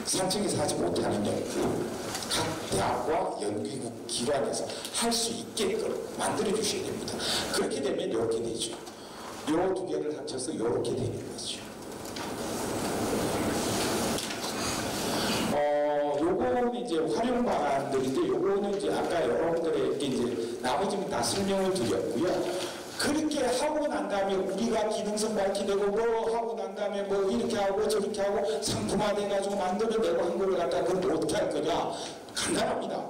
S5: 산청에서 하지 못하는 연구 각 대학과 연구국 기관에서 할 수 있게끔 만들어 주셔야 됩니다. 그렇게 되면 이렇게 되죠. 요 두 개를 합쳐서 이렇게 되는 거죠. 요거는 이제 활용 방안들인데 요거는 이제 아까 여러분들에게 이제 나머지는 다 설명을 드렸고요. 그렇게 하고 난 다음에 우리가 기능성 밝히되고 뭐 하고 난 다음에 뭐 이렇게 하고 저렇게 하고 상품화돼가지고 만들어내고 한 거를 갖다가 그걸 어떻게 할 거냐? 간단합니다.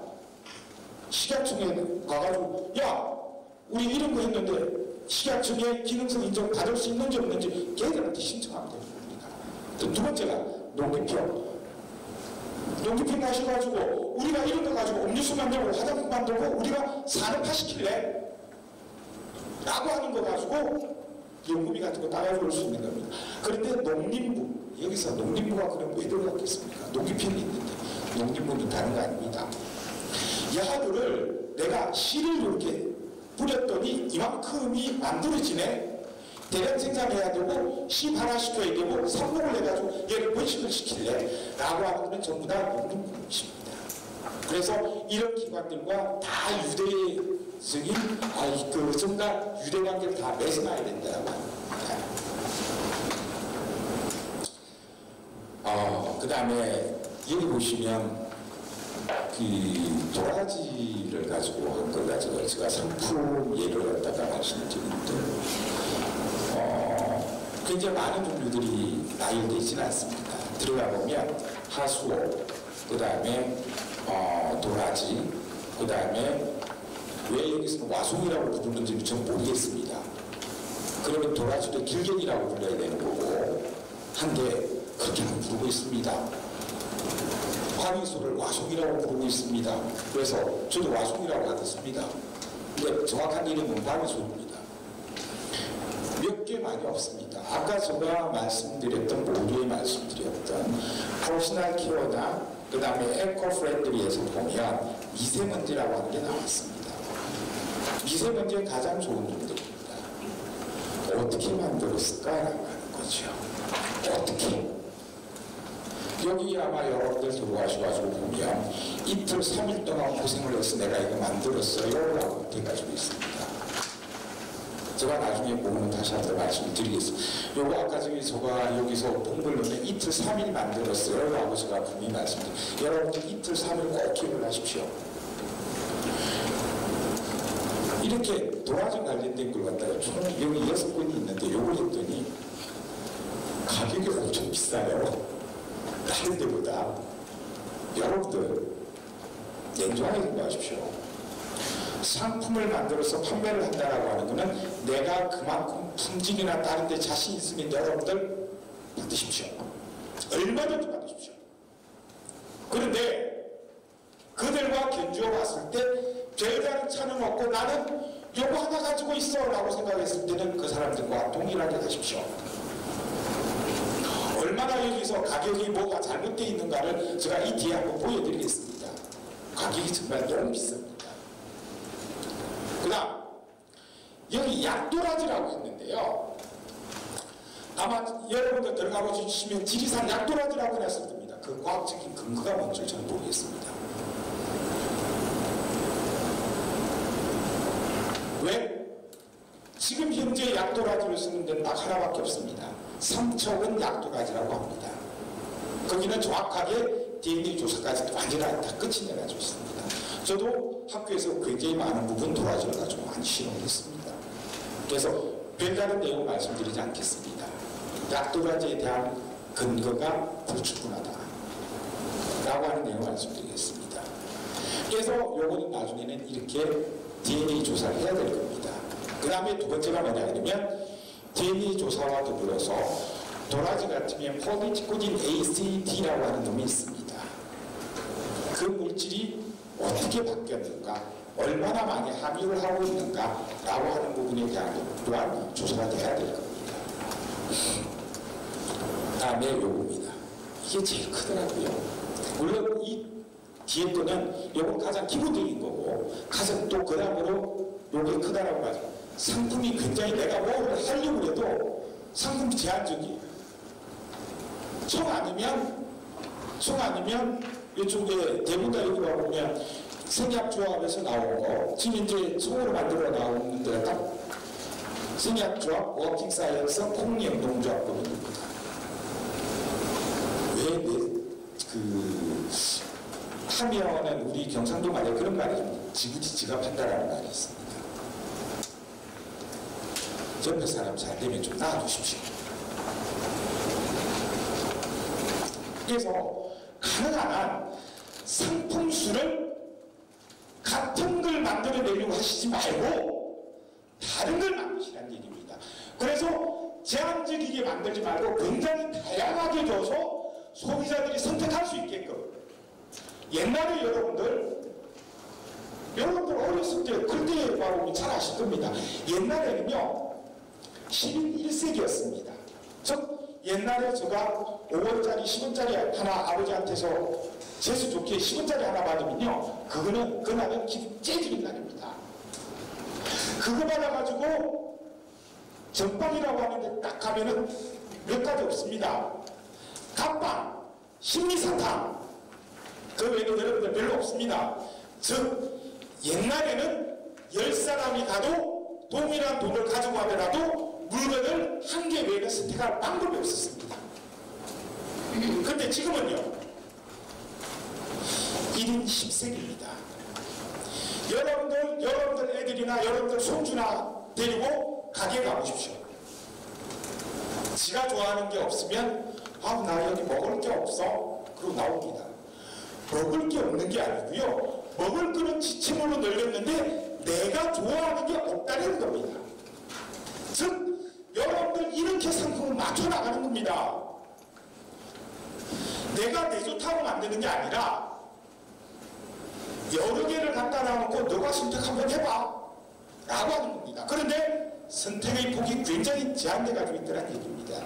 S5: 식약청에 가가지고 야 우리 이런 거 했는데 식약청에 기능성 인정 받을 수 있는지 없는지 걔들한테 신청하면 되는 겁니다. 또 두 번째가 농기표 마셔가지고 우리가 이런 거 가지고 음료수 만들고 화장품 만들고 우리가 산업화시킬래? 라고 하는 거 가지고 연구비 같은 거 따가지고 올 수 있는 겁니다. 그런데 농림부, 여기서 농림부가 그럼 왜 들어갔겠습니까? 농기편이 있는데 농림부는 다른 거 아닙니다. 야들을 내가 씨를 이렇게 뿌렸더니 이만큼이 만들어지네. 대량 생산해야 되고 씨 발화시켜야 되고 성공을 해가지고 얘를 번식을 시킬래 라고 하는 건 전부 다 농림부입니다. 그래서 이런 기관들과 다 유대적인 정말 유대관계를 다 맺어놔야 된다고 합니다. 그 다음에 여기 보시면 그 도라지를 가지고 한 걸 가지고 제가 상품 예를 갖다가 말씀을 드리는데 굉장히 많은 종류들이 나열되어 있지는 않습니다. 들어가 보면 하수오, 그 다음에 도라지, 그 다음에 왜 여기서는 와송이라고 부르는지 전 모르겠습니다. 그러면 도라지도 길견이라고 불러야 되는 거고 한데 그렇게 안 부르고 있습니다. 화미소를 와송이라고 부르고 있습니다. 그래서 저도 와송이라고 하겠습니다. 근데 정확한 이름은 화미소입니다. 몇 개 많이 없습니다. 아까 제가 말씀드렸던 모두에 말씀드렸던 퍼스널 케어나 그 다음에 에코 프렌들리에서 보면 미세먼지라고 하는 게 나왔습니다. 미세먼지의 가장 좋은 놈들입니다. 어떻게 만들었을까라고 하는 거죠. 어떻게? 여기 아마 여러분들 들어가셔가지고 보면 이틀 3일 동안 고생을 해서 내가 이거 만들었어요 라고 돼가지고 있습니다. 제가 나중에 보면 다시 한번 말씀드리겠습니다. 요거 아까 제가 여기서 본 걸로는 이틀 3일 만들었어요 라고 제가 분명히 말씀드립니다. 여러분들 이틀 3일 꼭 기억을 하십시오. 이렇게 도라지 관련된 걸 갖다가 총 여기 6건이 있는데 요걸 했더니 가격이 엄청 비싸요. 다른 데보다. 여러분들 냉정하게 생각하십시오. 상품을 만들어서 판매를 한다라고 하는 것은 내가 그만큼 품질이나 다른 데 자신 있으면 여러분들 받으십시오. 얼마든지 받으십시오. 그런데 그들과 견주어 봤을 때 별다른 차는 없고 나는 요거 하나 가지고 있어 라고 생각했을 때는 그 사람들과 동일하게 가십시오. 얼마나 여기서 가격이 뭐가 잘못되어 있는가를 제가 이 뒤에 한번 보여드리겠습니다. 가격이 정말 너무 비쌉니다. 그 다음 여기 약도라지라고 했는데요. 아마 여러분들 들어가 보시면 지리산 약도라지라고 했을 겁니다. 그 과학적인 근거가 뭔지 저는 모르겠습니다. 왜? 지금 현재 약도라지를 쓰는 데는 딱 하나밖에 없습니다. 삼척은 약도라지라고 합니다. 거기는 정확하게 DNA 조사까지 완전히 다 끝이 내가지고 있습니다. 저도 학교에서 굉장히 많은 부분 도라지를 가지고 많이 실험을 했습니다. 그래서 별다른 내용 말씀드리지 않겠습니다. 약도라지에 대한 근거가 불충분하다 라고 하는 내용 말씀드리겠습니다. 그래서 요거는 나중에는 이렇게 DNA 조사를 해야 될 겁니다. 그 다음에 두 번째가 뭐냐면 DNA 조사와 더불어서 도라지 같으면 폴리티코딘 ACT라고 하는 놈이 있습니다. 그 물질이 어떻게 바뀌었는가, 얼마나 많이 함유를 하고 있는가 라고 하는 부분에 대한 것 또한 조사가 돼야 될 겁니다. 다음에 요겁니다. 이게 제일 크더라고요. 물론 이 뒤에 거는 요건 가장 기본적인 거고 가장 또 그 다음으로 요게 크다라고 하죠. 상품이 굉장히 내가 뭐를 하려고 해도 상품이 제한적이에요. 총 아니면 이쪽에 대부분 여기 보면 생약조합에서 나온 거 지금 이제 총으로 만들어 나오는 데가 딱 생약조합 워킹 사이언스 콩영농조합법입니다. 왜 하면은 우리 경상도 말에 그런 말이 좀 지구지 지갑한다라는 말이 있습니다. 옆에 사람 잘 되면 좀 놔두십시오. 그래서 가능한 한 상품수를 같은 걸 만들어내려고 하시지 말고 다른 걸 만드시라는 얘기입니다. 그래서 제한적이게 만들지 말고 굉장히 다양하게 줘서 소비자들이 선택할 수 있게끔. 옛날에 여러분들 어렸을 때 그때 바로 잘 아실 겁니다. 옛날에는요 11세기였습니다. 즉 옛날에 제가 5원짜리 10원짜리 하나 아버지한테서 재수 좋게 10원짜리 하나 받으면요 그날은 기분 째지는 날입니다. 그거 받아가지고 전빵이라고 하는데 딱 가면은 몇 가지 없습니다. 갑빵, 심리사탕 그 외에도 여러분들 별로 없습니다. 즉 옛날에는 10사람이 가도 동일한 돈을 가지고 가더라도 물건을 한 개 외에는 선택할 방법이 없었습니다. 근데 지금은요 1인 10색입니다. 여러분들 애들이나 여러분들 손주나 데리고 가게 가보십시오. 지가 좋아하는 게 없으면 아, 나 여기 먹을 게 없어. 그러고 나옵니다. 먹을 게 없는 게 아니고요. 먹을 거는 지침으로 늘렸는데 내가 좋아하는 게 없다는 겁니다. 즉 여러분들 이렇게 상품을 맞춰 나가는 겁니다. 내가 내 좋다고 만드는 게 아니라 여러 개를 갖다 놔놓고 너가 선택 한번 해봐 라고 하는 겁니다. 그런데 선택의 폭이 굉장히 제한돼 가지고 있다는 얘기입니다.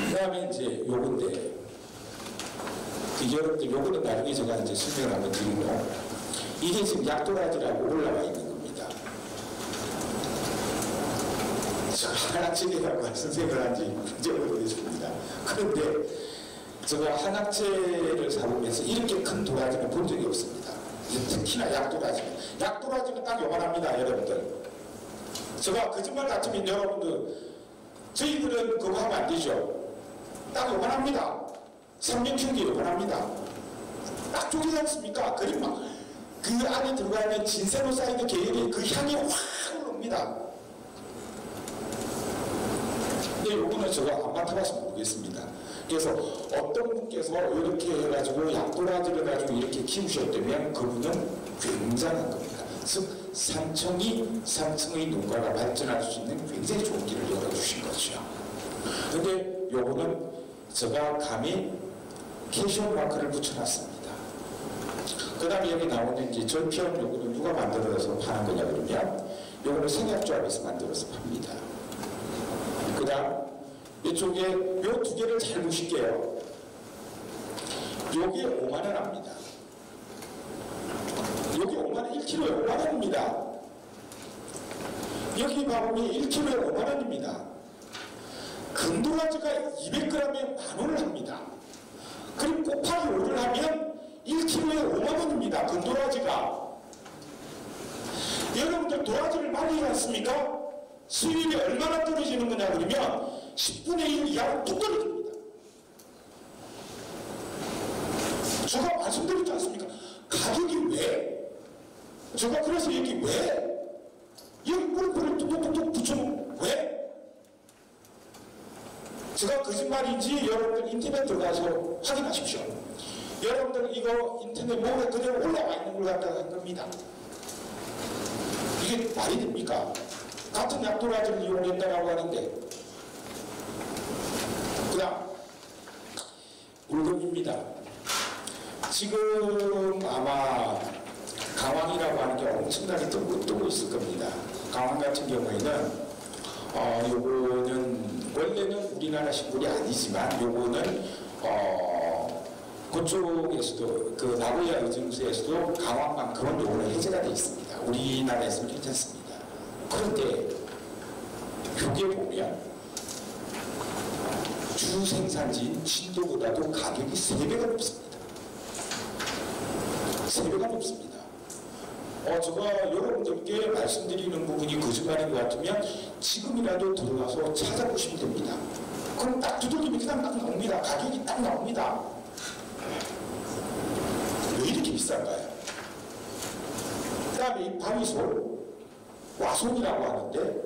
S5: 그 다음에 이제 요건데 여러분들 요거는 나중에 제가 이제 설명을 한번 드리고, 이게 지금 약도라지라고 올라와 있는 겁니다. 제가 한학제라고 할 선생님을 한 지 굉장히 오래됐습니다. 그런데 제가 한학제를 사보면서 이렇게 큰 도라지는 본 적이 없습니다. 특히나 약도라지는 딱 요만합니다. 여러분들, 제가 거짓말 같으면 여러분들 저희들은 그거 하면 안 되죠. 딱 요만합니다. 3년 키운 게 요만합니다. 딱 쪼개지 않습니까? 그리고 그 안에 들어가 있는 진세노사이드 계열의 그 향이 확 올라옵니다. 근데 요거는 제가 안 맡아봐서 모르겠습니다. 그래서 어떤 분께서 이렇게 해가지고 약도라지를 가지고 이렇게 키우셨다면 그분은 굉장한 겁니다. 즉 산청의 농가가 발전할 수 있는 굉장히 좋은 길을 열어주신 거죠. 근데 요거는 제가 감히 캐시온 마크를 붙여놨습니다. 그 다음에 여기 나오는 이제 절편 요거는 누가 만들어서 파는 거냐 그러면 요거는 생약조합에서 만들어서 팝니다. 그 다음 이쪽에 요 두 개를 잘 보실게요. 요게 5만원 합니다. 여기 5만원, 1kg에 5만원입니다. 여기 봐보면 1kg에 5만원입니다. 금도라지가 200g에 만원을 합니다. 그리고 곱하기 5를 하면 1kg에 5만원입니다. 금도라지가. 여러분들 도라지를 많이 해놨습니까? 수율이 얼마나 떨어지는 거냐 그러면 10분의 1 이하로 뚝 떨어집니다. 제가 말씀드렸지 않습니까? 가격이 왜? 제가 그래서 여기 왜? 여기 물을 뚝뚝뚝 붙여놓은 왜? 제가 거짓말인지 여러분들 인터넷 들어가서 확인하십시오. 여러분들 이거 인터넷 모에 그대로 올라와 있는 걸 갖다가 한 겁니다. 이게 말이 됩니까? 같은 약도라지를 이용했다라고 하는데. 그 다음 물건입니다. 지금 아마 강황이라고 하는 게 엄청나게 뜨고 있을 겁니다. 강황 같은 경우에는 요거는 원래는 우리나라 식물이 아니지만 요거는 그쪽에서도 그 나고야 의정부에서도 강황만큼은 요거는 해제가 되어 있습니다. 우리나라에서는 괜찮습니다. 그런데 여기에 보면 주 생산지인 진도보다도 가격이 3배가 높습니다. 3배가 높습니다. 제가 여러분들께 말씀드리는 부분이 거짓말인 것 같으면 지금이라도 들어가서 찾아보시면 됩니다. 그럼 딱 두들기면 그냥 딱 나옵니다. 가격이 딱 나옵니다. 왜 이렇게 비싼가요? 그 다음에 이 바위솔, 와손이라고 하는데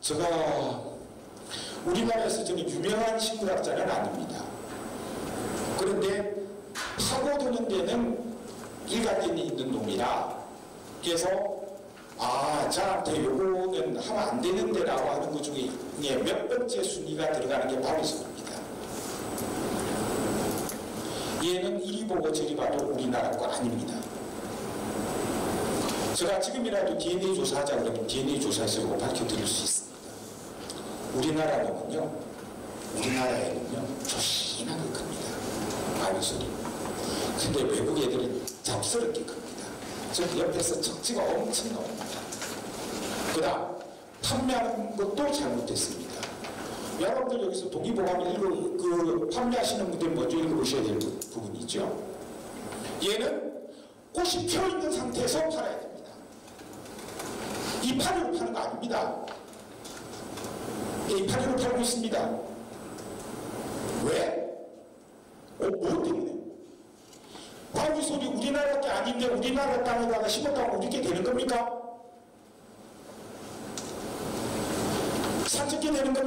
S5: 제가 우리나라에서 저는 유명한 식물학자는 아닙니다. 그런데 파고드는 데는 일관견이 있는 놈이라 그래서 저한테 요거는 하면 안 되는데 라고 하는 것 중에 몇 번째 순위가 들어가는 게 바위솔입니다. 얘는 이리 보고 저리 봐도 우리나라 거 아닙니다. 제가 지금이라도 DNA 조사하자 그러면 DNA 조사해서 이거 밝혀드릴 수 있습니다. 우리나라에는요 조신하게 큽니다. 바위솔이. 근데 외국 애들은 잡스럽게 큽니다. 저 옆에서 척지가 엄청 나옵니다. 그 다음 판매하는 것도 잘못됐습니다. 여러분들 여기서 동의보감을 판매하시는 분들 먼저 읽어보셔야 될 부분이 있죠. 얘는 꽃이 펴있는 상태에서 팔아야 됩니다. 이파리로 파는 거 아닙니다. 이파리로 팔고 있습니다. 왜? 뭐 때문에? 바위솔이 우리나라 게 아닌데 우리나라 땅에다가 심었다고 우리 게 되는 겁니까?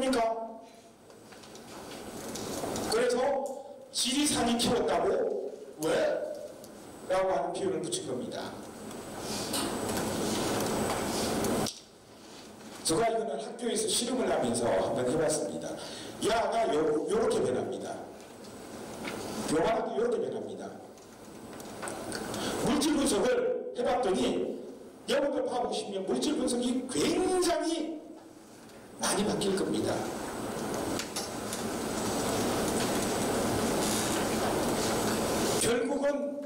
S5: 겁니까? 그래서 지리산이 키웠다고? 왜? 라고 하는 표현을 붙인 겁니다. 제가 이거는 학교에서 실험을 하면서 한번 해봤습니다. 야가 요렇게 변합니다. 요만하도 요렇게 변합니다. 물질 분석을 해봤더니 여러분들 봐보시면 물질 분석이 굉장히 많이 바뀔 겁니다. 결국은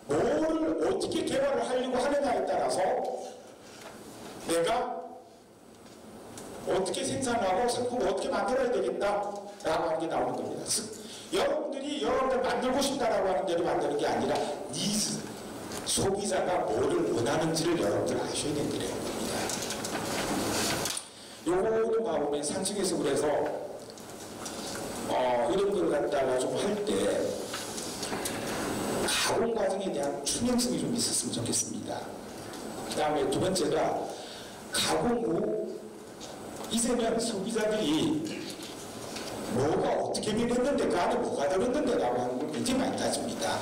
S5: 뭐를 어떻게 개발을 하려고 하느냐에 따라서 내가 어떻게 생산하고 상품을 어떻게 만들어야 되겠다라고 하는 게 나오는 겁니다. 여러분들이 여러분들 만들고 싶다라고 하는 대로 만드는 게 아니라 니즈, 소비자가 뭐를 원하는지를 여러분들 아셔야 된다는 겁니다. 요거도 나오면 상층에서 그래서 이런 걸 갖다가 좀 할 때 가공 과정에 대한 투명성이 좀 있었으면 좋겠습니다. 그 다음에 두 번째가 가공 후 이제는 소비자들이 뭐가 어떻게 변했는데 그 안에 뭐가 들었는데 라고 하는 걸 굉장히 많이 따집니다.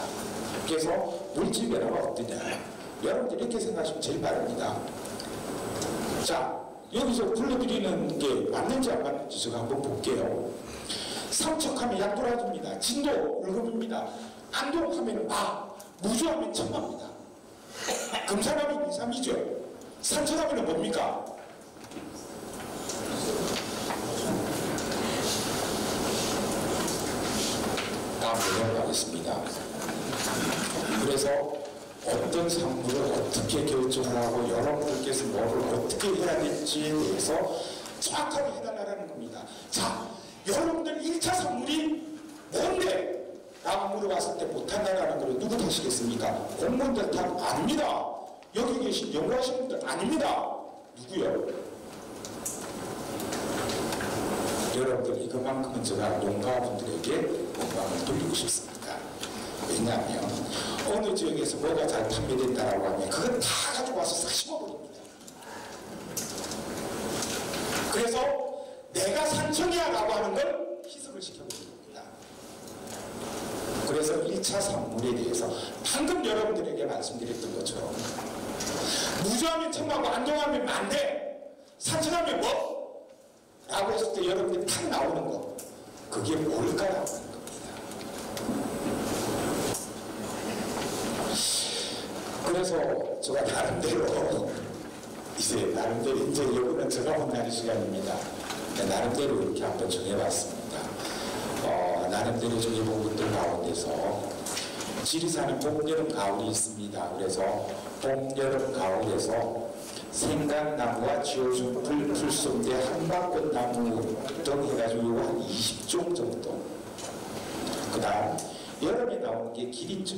S5: 그래서 물질 변화가 어떠냐, 여러분들 이렇게 생각하시면 제일 빠릅니다. 자, 여기서 불러드리는 게 맞는지 안 맞는지 제가 한번 볼게요. 삼척하면 약도라집니다. 진도 월급입니다. 안동하면 무주하면 천만입니다. 금산하면 2, 3이죠. 산천하면 뭡니까? 다음으로 넘어가겠습니다. 그래서 어떤 산물을 어떻게 결정을 하고 여러분들께서 뭐를 어떻게 해야 될지에 대해서 정확하게 해달라는 겁니다. 자, 여러분들 1차 산물이 뭔데? 라고 물어봤을 때 못한다는 걸 누구 탓이겠습니까? 공무원들 탓 아닙니다. 여기 계신 연구하시는 분들 아닙니다. 누구요? 여러분들 이것만큼은 제가 농가분들에게 영광을 돌리고 싶습니다. 왜냐하면 어느 지역에서 뭐가 잘 판매된다라고 하면 그건 다 가지고 와서 싹 심어버립니다. 그래서 내가 산청이야 라고 하는 걸 희석을 시켜버립니다. 그래서 1차 산물에 대해서 방금 여러분들에게 말씀드렸던 것처럼 무주하면 천만고 안동하면 만대, 산청하면 뭐? 라고 했을 때 여러분들이 탁 나오는 거, 그게 뭘까라고 하는 겁니다. 그래서 제가 나름대로 이제 이거는 제가 혼나는 시간입니다. 나름대로 이렇게 한번 정해봤습니다. 나름대로 정해본 것들 가운데서 지리산은 봄, 여름, 가을이 있습니다. 그래서 봄, 여름, 가을에서 생강나무와 지오순풀, 풀송대, 한박꽃나무 등 해가지고 한 20종 정도. 그 다음 여름에 나오는 게 기린초,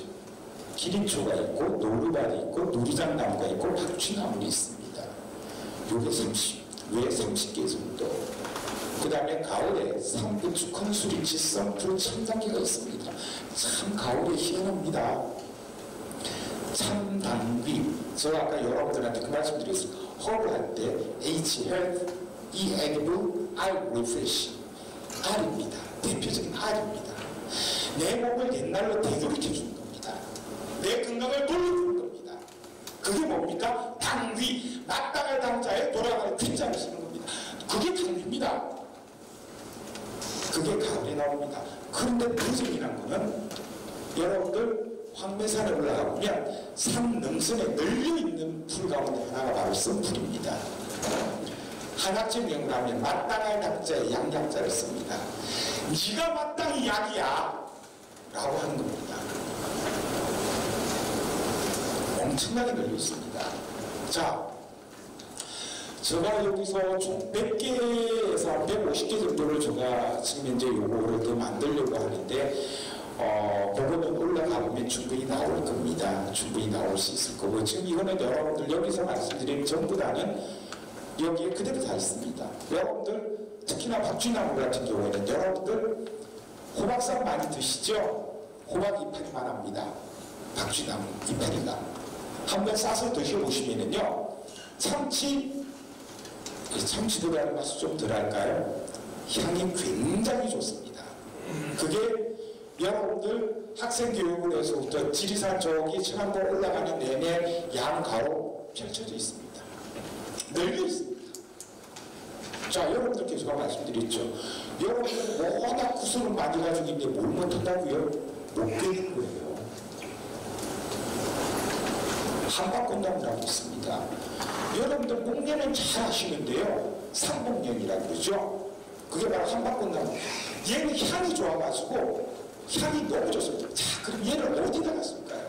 S5: 기린초가 있고 노루발이 있고 누리장나무가 있고 박쥐나무가 있습니다. 요게 30개 정도. 그 다음에 가을에 상부축, 컨수리, 지성풀, 참당귀가 있습니다. 참 가을에 희한합니다. 참당귀, 제가 아까 여러분들한테 그 말씀드렸습니다. 허브 할 때 H, health, E, edible, R, refresh. R입니다. 대표적인 R입니다. 내 몸을 옛날로 되돌이켜주는 겁니다. 내 건강을 돌려주는 겁니다. 그게 뭡니까? 당귀, 마땅할 당자에 돌아가는 퀸자를 쓰는 겁니다. 그게 당귀입니다. 그게 가을에 나옵니다. 그런데 더 재미난 거는 여러분들 황매산에 올라가 보면 산 능선에 널려있는 풀 가운데 하나가 바로 썬풀입니다. 한약적 명을 하면 마땅할 당자에 양약자를 씁니다. 네가 마땅히 약이야 라고 하는 겁니다. 엄청나게 널려있습니다. 자, 제가 여기서 총 100개에서 150개 정도를 제가 지금 현재 요거를 더 만들려고 하는데 그거는 올라가 보면 충분히 나올 겁니다. 충분히 나올 수 있을 거고, 지금 이거는 여러분들 여기서 말씀드린 전부 다는 여기에 그대로 다 있습니다. 여러분들 특히나 박쥐나무 같은 경우에는 여러분들 호박잎 많이 드시죠? 호박 이파리만 합니다. 박쥐나무 이파리가 한번 싸서 드셔보시면은요, 참치보다는 맛이 좀 덜할까요? 향이 굉장히 좋습니다. 그게 여러분들 학생 교육을 해서부터 지리산 저기 천안봉 올라가는 내내 양가로 펼쳐져 있습니다. 널려 있습니다. 자, 여러분들께 제가 말씀드렸죠. 여러분들 워낙 구슬을 많이 가지고 있는데 뭘 못한다고요? 못 깨는 거예요. 한박꽃나무라고 있습니다. 여러분들 목련은 잘 아시는데요. 삼목련이라고 그러죠. 그게 바로 한박꽃나무. 얘는 향이 좋아가지고 향이 너무 좋습니다. 자, 그럼 얘를 어디다 놨을까요?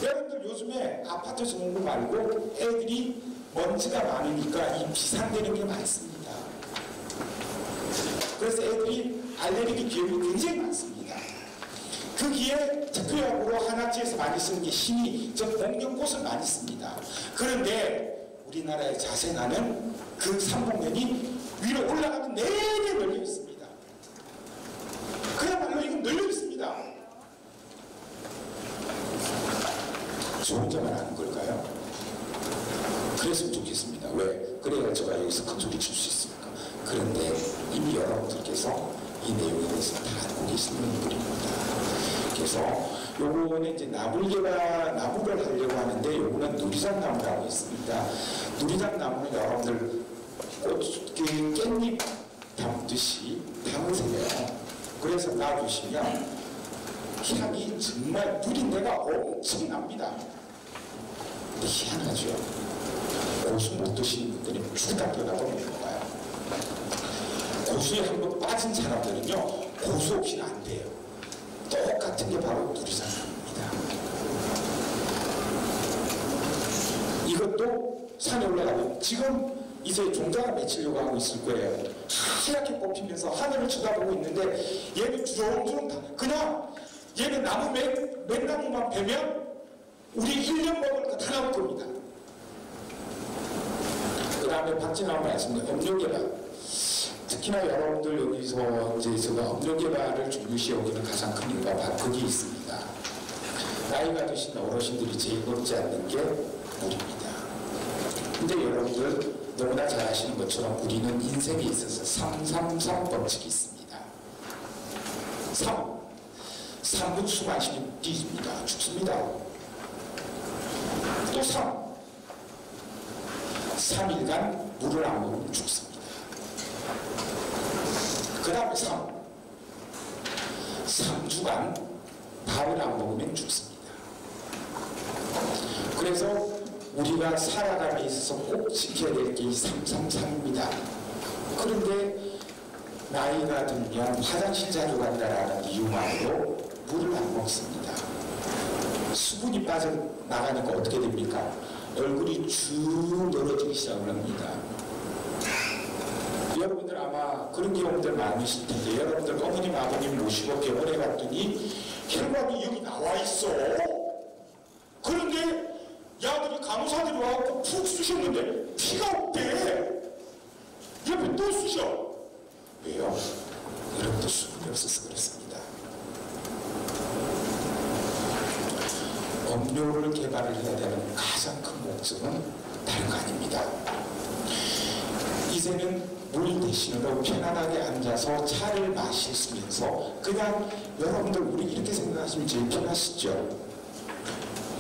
S5: 여러분들 요즘에 아파트 정부 말고 애들이 먼지가 많으니까 이 비상되는 게 많습니다. 그래서 애들이 알레르기 비염이 굉장히 많습니다. 거기에 특효약으로 한약재에서 많이 쓰는 게 신이 저 공룡꽃을 많이 씁니다. 그런데 우리나라의 자생하는 그 삼목련이 위로 올라가면 내내 널려 있습니다. 그야말로 이건 널려 있습니다. 저 혼자만 아는 걸까요? 그랬으면 좋겠습니다. 왜? 그래야 제가 여기서 큰 소리 칠 수 있습니까? 그런데 이미 여러분들께서 이 내용에 대해서 다 알고 계시는 분들입니다. 그래서 요거는 이제 나무를 하려고 하는데 요거는 누리장나무라고 있습니다. 누리장나무는 여러분들 깻잎 담듯이 담으세요. 그래서 놔두시면 향이 정말 누린내가 엄청납니다. 근데 희한하죠. 고수 못 드시는 분들은 죽다 떠나고 먹어요. 고수에 한번 빠진 사람들은요, 고수 없이는 안 돼요. 똑같은 게 바로 누리장나무입니다. 이것도 산에 올라가면 지금 이제 종자가 맺히려고 하고 있을 거예요. 하얗게 뽑히면서 하늘을 쳐다보고 있는데 얘는 주렁주렁 그냥 얘는 나무 맨나무만 베면 우리 1년 먹을 거 다 나올 겁니다. 그 다음에 박진환 말씀드린 업력개발. 특히나 여러분들 여기서 이제 제가 업력개발을 중요시 여기는 가장 큰 이유가 바로 거기 있습니다. 나이가 드신 어르신들이 제일 먹지 않는 게 물입니다. 근데 여러분들 너무나 잘 아시는 것처럼 우리는 인생에 있어서 333 법칙이 있습니다. 3분 숨 안 쉬면 뒤집니다. 죽습니다. 또 3일간 물을 안 먹으면 죽습니다. 그 다음에 3주간 밥을 안 먹으면 죽습니다. 그래서 우리가 살아감에 있어서 꼭 지켜야 될 게 이 333입니다. 그런데 나이가 들면 화장실 자주 간다라는 이유만으로 물을 안 먹습니다. 수분이 빠져나가니까 어떻게 됩니까? 얼굴이 쭉 늘어지기 시작을 합니다. 여러분들 아마 그런 경험들 많으실 텐데 여러분들 어머님 아버님 모시고 병원에 갔더니 혈관이 여기 나와 있어. 그런데 야들이 간호사들이 와서 푹 쑤셨는데 피가 없대. 옆에 또 쑤셔. 왜요? 여러분들 수분이 없어서 그렇습니다. 음료를 개발을 해야 되는 가장 큰 목적은 다른 거 아닙니다. 이제는 물 대신으로 편안하게 앉아서 차를 마시면서 그냥 여러분들 우리 이렇게 생각하시면 제일 편하시죠.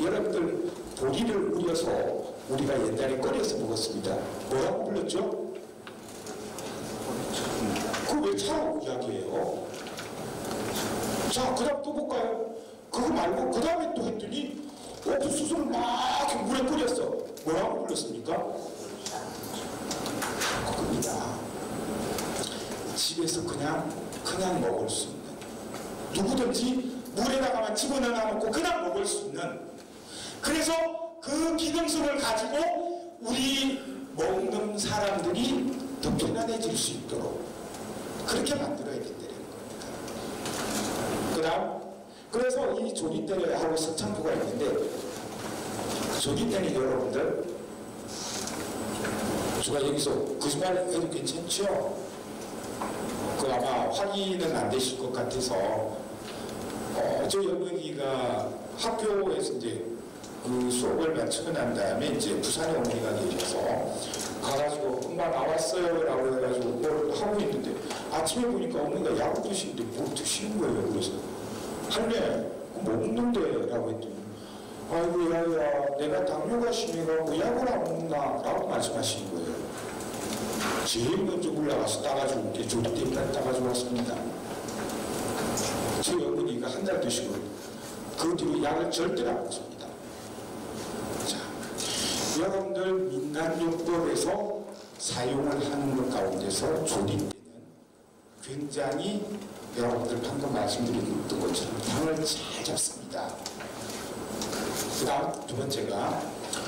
S5: 여러분들 보리를 우려서 우리가 옛날에 끓여서 먹었습니다. 뭐라고 불렀죠? 그거 왜 차라고 이야기해요? 자, 그 다음 또 볼까요? 그거 말고 그 다음에 또 했더니 옥수수를 막 물에 끓였어. 뭐라고 불렀습니까? 그겁니다. 집에서 그냥 먹을 수 있는, 누구든지 물에다가만 집어넣어 놓고 그냥 먹을 수 있는, 그래서 그 기능성을 가지고 우리 먹는 사람들이 더 편안해질 수 있도록 그렇게 만들어야 된다는 겁니다. 그 다음, 그래서 이 조리대하고 석창포가 있는데 조리대는 여러분들 제가 여기서 거짓말 해도 괜찮죠? 그 아마 확인은 안 되실 것 같아서 저 어머니가 학교에서 이제 그 수업을 마치고 난 다음에 이제 부산에 어머니가 계셔서 가가지고 엄마 나왔어요 라고 해가지고 뭘 하고 있는데 아침에 보니까 어머니가 약을 드시는데 뭘 드시는 거예요. 그래서 할매 뭐 먹는데? 라고 했더니 아이고 야야 내가 당뇨가 심해가지고 약을 안 먹나? 라고 말씀하시는 거예요. 제일 먼저 올라가서 따가지고 이렇게 조리대까지 따가지고 왔습니다. 저희 어머니가 한 달 드시고 그 뒤로 약을 절대로 안 먹습니다. 자, 여러분들 민간요법에서 사용을 하는 것 가운데서 조리대는 굉장히 여러분들 방금 말씀드렸던 것처럼 당을 잘 잡습니다. 그 다음 두 번째가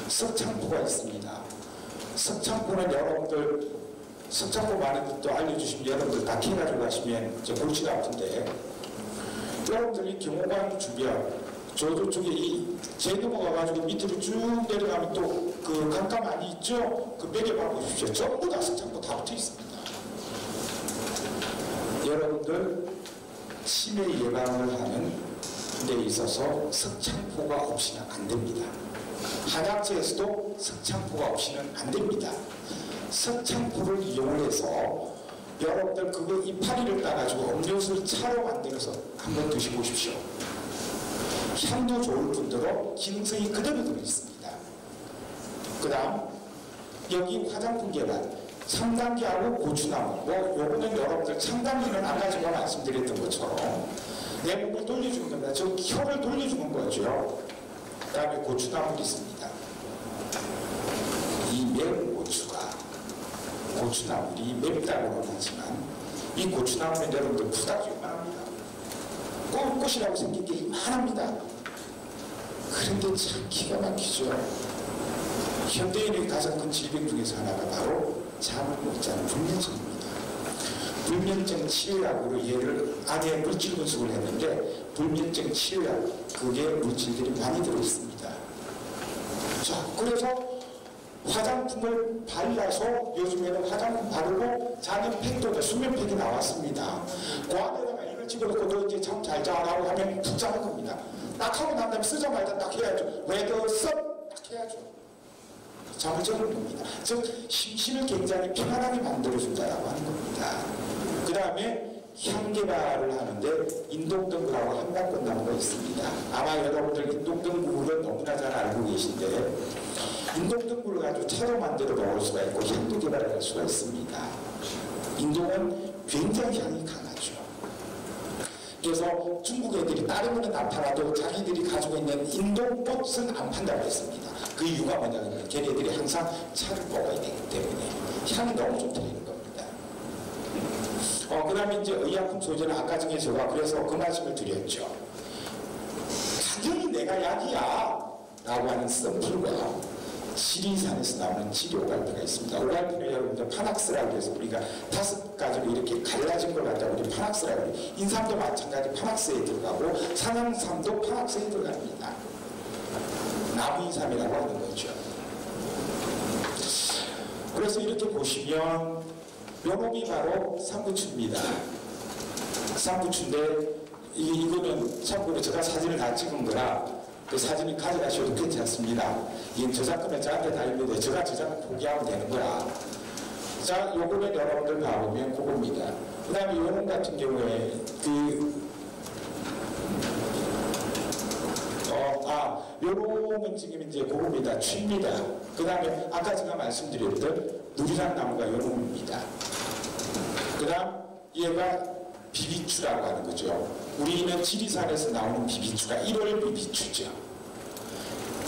S5: 석창포가 있습니다. 석창포는 여러분들 석창포 많은 것도 알려주시면 여러분들 다 캐가지고 가시면 이제 골치가 아픈데 여러분들이 경호관 주변 저쪽에 이 제도가 가가지고 밑으로 쭉 내려가면 또 그 강가 많이 있죠? 그 매겨봐 보십시오. 전부 다 석창포 다 붙어 있습니다. 여러분들 치매 예방을 하는 데 있어서 석창포가 없이는 안 됩니다. 한약재에서도 석창포가 없이는 안 됩니다. 석창포를 이용해서 여러분들 그거 이파리를 따가지고 음료수를 차로 만들어서 한번 드셔보십시오. 향도 좋을 뿐더러 기능성이 그대로 들어있습니다. 그 다음 여기 화장품 개발 3단계하고 고추나무 요거는 여러분들 3단계는 아까 제가 말씀드렸던 것처럼 내 몸을 돌려주는 겁니다. 저 혀를 돌려주는 거죠. 그 다음에 고추나물이 있습니다. 이 매운 고추가 고추나물이 맵다고는 하지만 이 고추나물은 여러분들 부닥이 요만합니다. 꼿꼿이라고 생긴 게 이만합니다. 그런데 참 기가 막히죠. 현대인의 가장 큰 질병 중에서 하나가 바로 잠을 못 자는 불면증입니다. 불면증 치료약으로 얘를 안에 물질 분석을 했는데 불면증 치료약 그게 물질들이 많이 들어있습니다. 자, 그래서 화장품을 발라서 요즘에는 화장품 바르고 자는 팩도 수면팩이 나왔습니다. 그 안에다가 이걸 집어넣고 너 이제 잠 잘 자라고 하면 푹 자는 겁니다. 딱 하고 난 다음에 쓰자마자 딱 해야죠. 왜 더 써? 딱 해야죠. 잠을 자는 겁니다. 즉 심신을 굉장히 편안하게 만들어준다라고 하는 겁니다. 그 다음에 향 개발을 하는데 인동등굴하고 한방꽃나무가 있습니다. 아마 여러분들 인동등굴은 너무나 잘 알고 계신데 인동등굴을 가지고 차로 만들어 먹을 수가 있고 향도 개발할 수가 있습니다. 인동은 굉장히 향이 강하죠. 그래서 중국 애들이 다른 거는 안 팔아도 자기들이 가지고 있는 인동꽃은 안 판다고 했습니다. 그 이유가 뭐냐면 걔네들이 항상 차를 먹어야 되기 때문에 향이 너무 좋다는 겁니다. 그 다음에 이제 의약품 소재는 아까 중에 제가 그래서 그 말씀을 드렸죠. 당연히 내가 약이야 라고 하는 썸플과 지리산에서 나오는 치료 오갈피가 있습니다. 오갈피는 여러분들 파낙스라고 해서 우리가 5가지로 이렇게 갈라진 걸 갖다가 우리 파낙스라고 해요. 인삼도 마찬가지 파낙스에 들어가고 산양삼도 파낙스에 들어갑니다. 나무인삼이라고 하는 거죠. 그래서 이렇게 보시면 요놈이 바로 삼부추입니다. 삼부추인데 이거는 참고로 제가 사진을 다 찍은 거라 그 사진을 가져가셔도 괜찮습니다. 이 저작권은 저한테 다 있는데 제가 저작권 포기하면 되는 거라. 자, 요거는 여러분들 봐보면 그겁니다. 그 다음에 요놈 같은 경우에 요놈은 지금 이제 그겁니다. 취입니다. 그 다음에 아까 제가 말씀드렸던 누리랑 나무가 요놈입니다. 그 다음 얘가 비비추라고 하는 거죠. 우리는 지리산에서 나오는 비비추가 1월 비비추죠.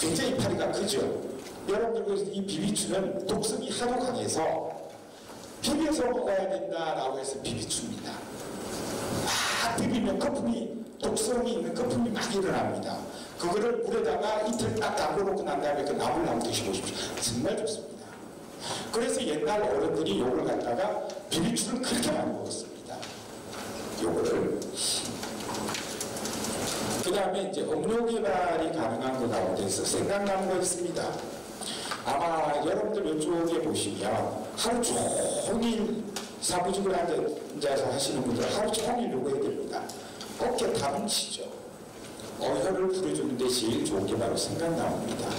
S5: 굉장히 이파리가 크죠. 여러분들 이 비비추는 독성이 하도 강해서 비벼서 먹어야 된다라고 해서 비비추입니다. 막 비비면 거품이 독성이 있는 거품이 막 일어납니다. 그거를 물에다가 이틀 딱 담궈놓고 난 다음에 그 나물 한번 드셔보십시오. 정말 좋습니다. 그래서 옛날 어른들이 요걸 갖다가 비비추를 그렇게 많이 먹었습니다. 요거를 그 다음에 이제 음료 개발이 가능한 것 가운데서 생강나무가 있습니다. 아마 여러분들 이쪽에 보시면 하루 종일 사무직을 앉아서 하시는 분들 하루 종일 요거 해야 됩니다. 어깨 다뭉치죠. 혀를 풀어주는데 제일 좋은 게 바로 생강나무입니다.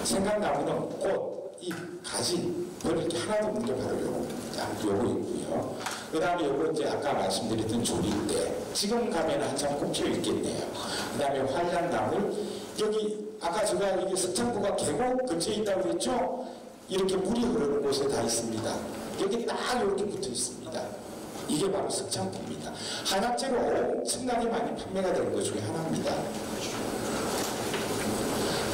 S5: 생강나무는 꽃, 잎, 가지 이렇게 하나도 없는 게 바로 요겁니다. 요거 있고요. 그 다음에 요거 이제 아까 말씀드렸던 조리대. 지금 가면 한참 꼽혀 있겠네요. 그 다음에 환란나물. 여기 아까 제가 이게 석창구가 계곡 근처에 있다고 했죠? 이렇게 물이 흐르는 곳에 다 있습니다. 여기 딱 이렇게 붙어 있습니다. 이게 바로 석창구입니다. 한약재로 엄청나게 많이 판매가 되는 것 중에 하나입니다.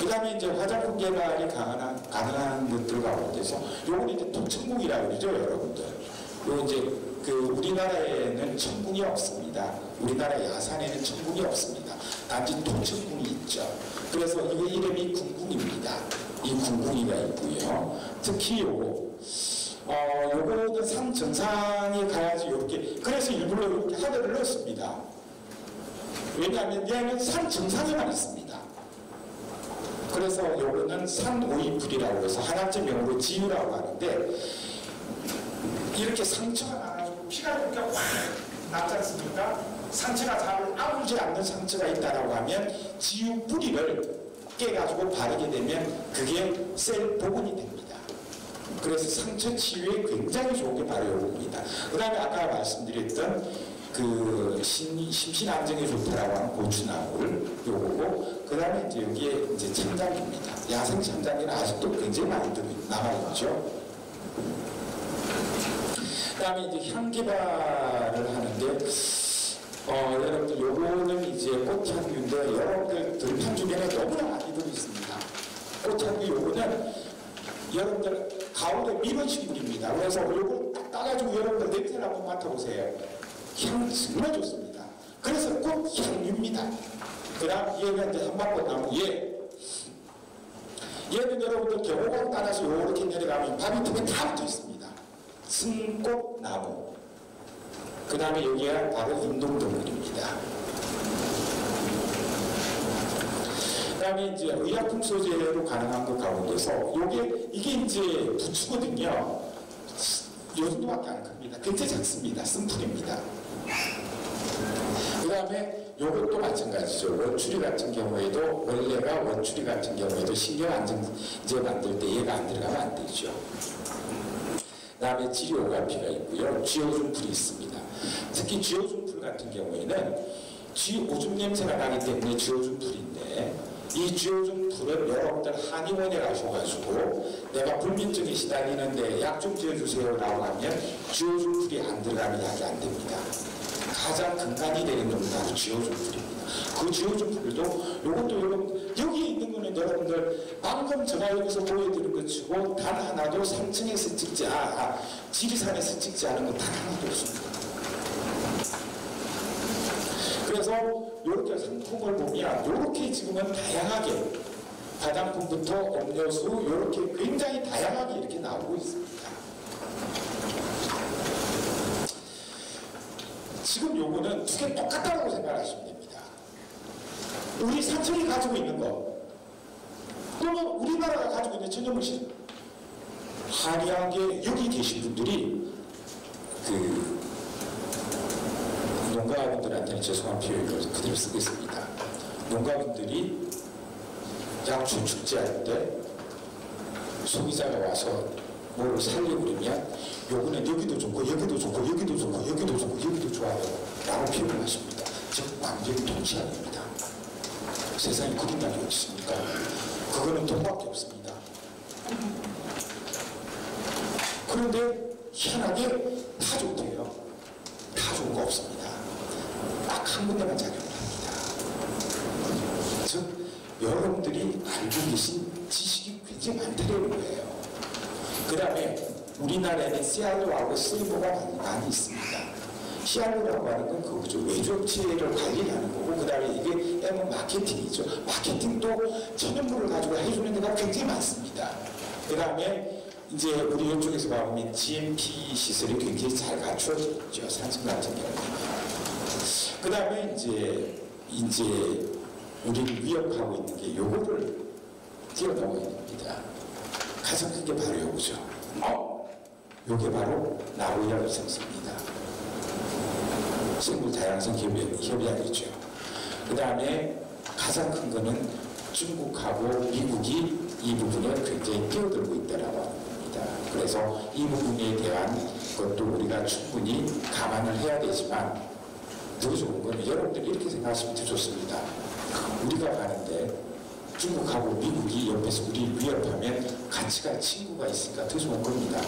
S5: 그 다음에 이제 화장품 개발이 가능한 것들 가운데서 요건 이제 토천궁이라고 그러죠, 여러분들. 요 이제 우리나라에는 천궁이 없습니다. 우리나라 야산에는 천궁이 없습니다. 단지 토천궁이 있죠. 그래서 이거 이름이 궁궁입니다. 이 궁궁이가 있고요. 특히 요거는 산 정상에 가야지 이렇게, 그래서 일부러 이렇게 하늘을 넣었습니다. 왜냐하면 얘는 산 정상에만 있습니다. 그래서 요거는 산오이풀이라고 해서 한약재 명으로 지유라고 하는데, 이렇게 상처가 나가지고 피가 이렇게 확 났지 않습니까? 상처가 잘 아물지 않는 상처가 있다라고 하면 지유 뿌리를 깨가지고 바르게 되면 그게 셀 복원이 됩니다. 그래서 상처 치유에 굉장히 좋은 게 바로 이 부분이다. 그 다음에 아까 말씀드렸던 심신안정에 좋다라고 하는 고추나물 요거고, 그 다음에 이제 여기에 이제 참장기입니다. 야생 참장기는 아직도 굉장히 많이 남아있죠. 그 다음에 이제 향 개발을 하는데, 여러분들 요거는 이제 꽃향유인데, 여러분들 들판 주변에 너무나 많이 들어있습니다. 꽃향유 요거는 여러분들 가을에 미는 식물입니다. 그래서 요걸 딱 따가지고 여러분들 냄새를 한번 맡아보세요. 향 정말 좋습니다. 그래서 꽃향유입니다. 그 다음 얘는 이제 한방꽃나무 얘는 여러분들 계곡을 따라서 요렇게 내려가면 바위 틈에 다 붙어 있습니다. 승꽃나무. 그 다음에 여기가 바로 운동동물입니다. 그 다음에 이제 의약품 소재로 가능한 것 가운데서 이게 이제 부추거든요. 요 정도밖에 안 큽니다. 굉장히 작습니다. 쓴풀입니다. 그 다음에 요것도 마찬가지죠. 원추리 같은 경우에도, 원래가 원추리 같은 경우에도 신경안정제 만들 때 얘가 안 들어가면 안 되죠. 그 다음에 지료가피가 있고요. 쥐오줌풀이 있습니다. 특히 쥐오줌풀 같은 경우에는 쥐오줌 냄새가 나기 때문에 쥐오줌풀인데, 이 쥐오줌풀은 여러분들 한의원에 가셔가지고 내가 불면증에 시달리는데 약 좀 지어주세요 라고 하면 쥐오줌풀이 안 들어가면 약이 안 됩니다. 가장 근간이 되는 놈이 바로 쥐오줌풀입니다. 그 쥐오줌풀도 요것도 여러분 여기 있는 거는 여러분들 방금 제가 여기서 보여드린 것 치고 단 하나도 3층에서 찍지 지리산에서 찍지 않은 건 단 하나도 없습니다. 그래서 이렇게 상품을 보면 이렇게 지금은 다양하게 화장품부터 음료수 이렇게 굉장히 다양하게 이렇게 나오고 있습니다. 지금 요거는 두 개 똑같다고 생각하시면 됩니다. 우리 사천이 가지고 있는 거, 또는 우리나라가 가지고 있는 천연물질, 한의학에 여기 계신 분들이 농가분들한테는 죄송한 표현을 그대로 쓰겠습니다. 농가분들이 약초 축제할 때 소비자가 와서 뭐를 살려고 그러면 요거는 여기도 좋고 여기도 좋고 여기도 좋고 여기도 좋고 여기도 좋아요 라고 표현을 하십니다. 즉 완전히 통치아닙니다. 세상에 그런 날이 어디 있습니까? 그거는 돈밖에 없습니다. 그런데 희한하게 다 좋대요. 다 좋은 거 없습니다. 딱 한 군데만 작용을 합니다. 즉 여러분들이 알고 계신 지식이 굉장히 많다는 거예요. 그 다음에 우리나라에는 씨알로하고 CMO가 많이 있습니다. 씨알로라고 하는 건 그거죠. 외주업체를 관리하는 거고, 그 다음에 이게 M은 마케팅이죠. 마케팅도 천연물을 가지고 해주는 데가 굉장히 많습니다. 그 다음에 이제 우리 이쪽에서 보면 GMP 시설이 굉장히 잘 갖추어져 있죠. 산성 같은 경우는. 그 다음에 이제 우리를 위협하고 있는 게 요거를 뛰어넘어야 됩니다. 가장 큰 게 바로 요거죠. 요게 바로 나고야 위생서입니다. 생물 다양성 협약이죠. 그 다음에 가장 큰 거는 중국하고 미국이 이 부분에 굉장히 끼어들고 있다라고 합니다. 있습니다. 그래서 이 부분에 대한 것도 우리가 충분히 감안을 해야 되지만 더 좋은 건 여러분들이 이렇게 생각하시면 더 좋습니다. 우리가 가는데 중국하고 미국이 옆에서 우리를 위협하면 같이 갈 친구가 있으니까 더 좋은 겁니다.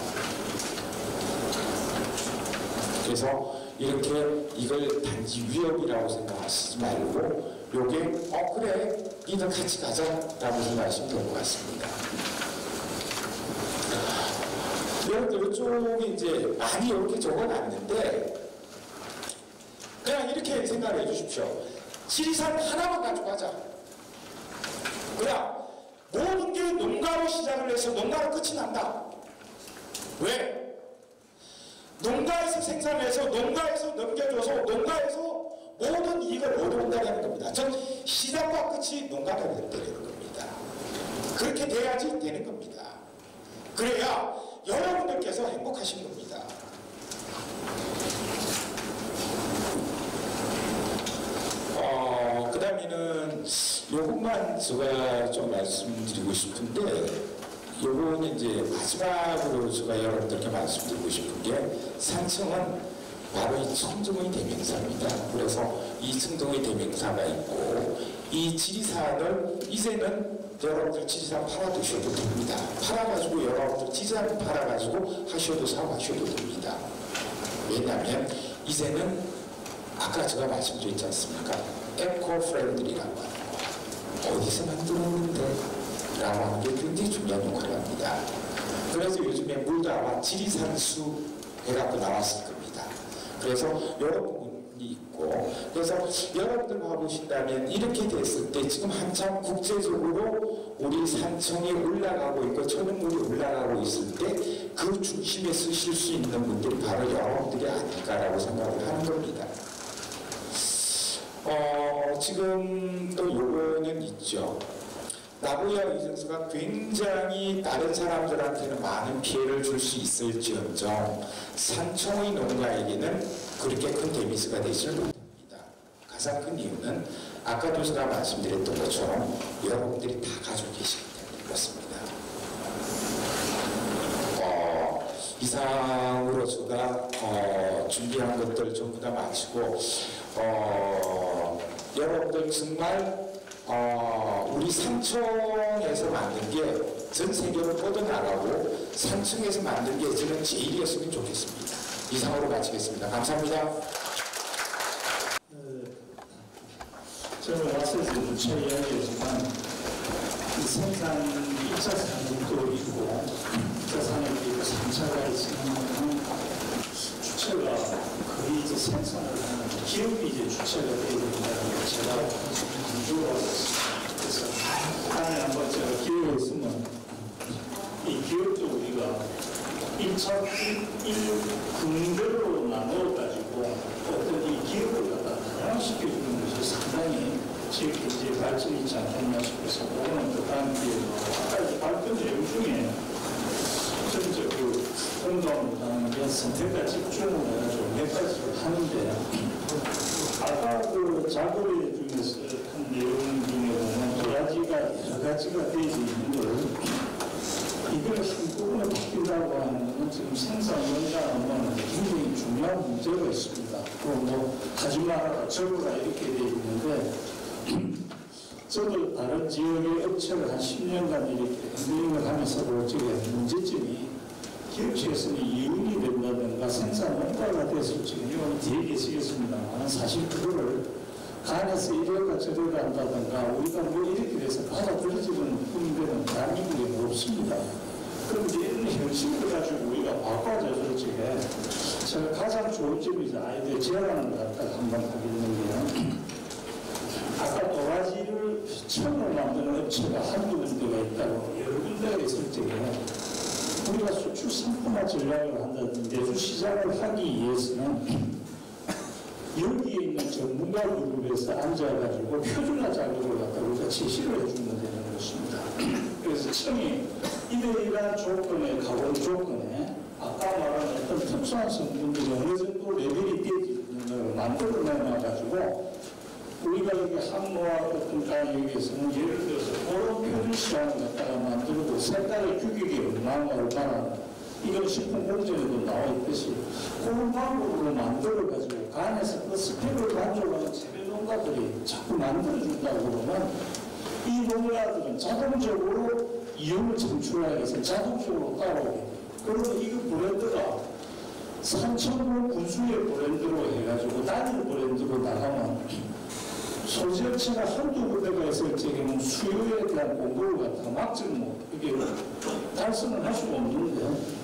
S5: 그래서 이렇게 이걸 단지 위협이라고 생각하시지 말고 요게 그래 니들 같이 가자 라고 생각하시면 될 것 같습니다. 여러분들 이쪽에 이제 많이 이렇게 적어놨는데 그냥 이렇게 생각해 주십시오. 지리산 하나만 가져가자. 그냥 모든 게 농가로 시작을 해서 농가로 끝이 난다. 왜? 농가에서 생산해서 농가에서 넘겨줘서 농가에서 모든 이익을 얻어온다는 겁니다. 전 시작과 끝이 농가가 되는 겁니다. 그렇게 돼야지 되는 겁니다. 그래야 여러분들께서 행복하신 겁니다. 그 다음에는 요것만 제가 좀 말씀드리고 싶은데 요거는 이제 마지막으로 제가 여러분들께 말씀드리고 싶은 게 산청은 바로 이 청정의 대명사입니다. 그래서 이 청정의 대명사가 있고 이 지리산을 이제는 여러분들 지리산 팔아 드셔도 됩니다. 팔아가지고 여러분들 지리산 팔아가지고 하셔도 사가셔도 됩니다. 왜냐하면 이제는 아까 제가 말씀드렸지 않습니까? 에코 프렌들이라고 하는 거 어디서 만들었는데? 라고 하는 게 굉장히 중요한 역할을 합니다. 그래서 요즘에 물다와 지리산수 해갖고 나왔을 겁니다. 그래서 여러 부분이 있고 그래서 여러분들 봐보신다면 이렇게 됐을 때 지금 한참 국제적으로 우리 산청이 올라가고 있고 천연물이 올라가고 있을 때 그 중심에 쓰실 수 있는 분들이 바로 여러분들이 아닐까라고 생각을 하는 겁니다. 지금 또 요거는 있죠. 나고야 의정수가 굉장히 다른 사람들한테는 많은 피해를 줄 수 있을지언정 산청의 농가에게는 그렇게 큰 데미지가 되지는 못합니다. 가장 큰 이유는 아까도 제가 말씀드렸던 것처럼 여러분들이 다 가지고 계시기 때문에 그렇습니다. 이상으로 제가 준비한 것들 전부 다 마치고 여러분들 정말 우리 산청에서 만든 게 전 세계로 뻗어나가고 산청에서 만든 게 저는 제일이었으면 좋겠습니다. 이상으로 마치겠습니다. 감사합니다.
S6: 저는 앞서서 누차 이야기했지만 이 생산 1차 산업도 있고 2차 산업도 있고 3차가 있으면 주체가 거의 이제 생산을 하는 기업이 이제 주체가 되어야 된다는 걸 제가 강조하고 있습니다. 그래서 안에 한번 제가 기회가 있으면 이 기업도 우리가 1차 1군별로 나누어가지고 어떤 이 기업을 갖다 다양시켜주는 것이 상당히 지역 경제 발전이 있지 않겠나 싶어서 그거는 그 다음 기회로 아까 이제 발표 내용 중에 전적 그 공동당의 선택과 집중을 해가지고 몇 가지를 하는데 아까 그 자료의 중에서 한 내용 중에 보면 여러 가지가 되어 있는 걸 이걸 한꺼번에 바뀐다고 하는 것은 지금 생산원이라는 굉장히 중요한 문제가 있습니다. 또 하지마 하라 적어라 이렇게 되어 있는데 저도 다른 지역의 업체를 한 10년간 이렇게 행정을 하면서도 저게 문제점이 기업체에서는 이윤이 된다든가 생산 원가가 돼서 지금 이건 되게 쓰겠습니다만 사실 그거를 간에서 이래가 저래가 한다든가 우리가 뭐 이렇게 돼서 받아들여지는 분들은 대한민국에 없습니다. 그럼 이제 이런 현실을 가지고 우리가 바꿔줘서 저게 제가 가장 좋은 점이 이제 아이들 제안을 갖다가 한번 하겠는데요. 아까 도라지를 천으로 만드는 업체가 한두 군데가 있다고 여러 군데가 있을 적에 우리가 수출 상품화 전략을 한다든지 내수 시장을 하기 위해서는 여기에 있는 전문가 그룹에서 앉아가지고 표준화 자료를 갖다 우리가 제시를 해주면 되는 것입니다. 그래서 청이 이러이러한 조건에 가본 조건에 아까 말한 어떤 특수한 성분들이 어느 정도 레벨이 되어지는 걸 만들어 내놔가지고 우리가 이게 항로와 어떤 여기에서는 예를 들어서 그런 표준 시장을 갖다가 만들고 색깔의 규격이 얼마나 이건 식품 공정에도 나와 있듯이 그런 방법으로 만들어가지고 간에서 그 스펙을 만족하는 재배 농가들이 자꾸 만들어준다고 그러면 이 농가들은 자동적으로 이용을 창출하기 위해서 자동적으로 따라오게. 그리고 이 브랜드가 산천부 군수의 브랜드로 해가지고 단일 브랜드로 나가면 소지업체가 한두 군데가 있을 적에는 수요에 대한 공부를 갖다가 막지는 못, 이게 달성을 할 수가 없는데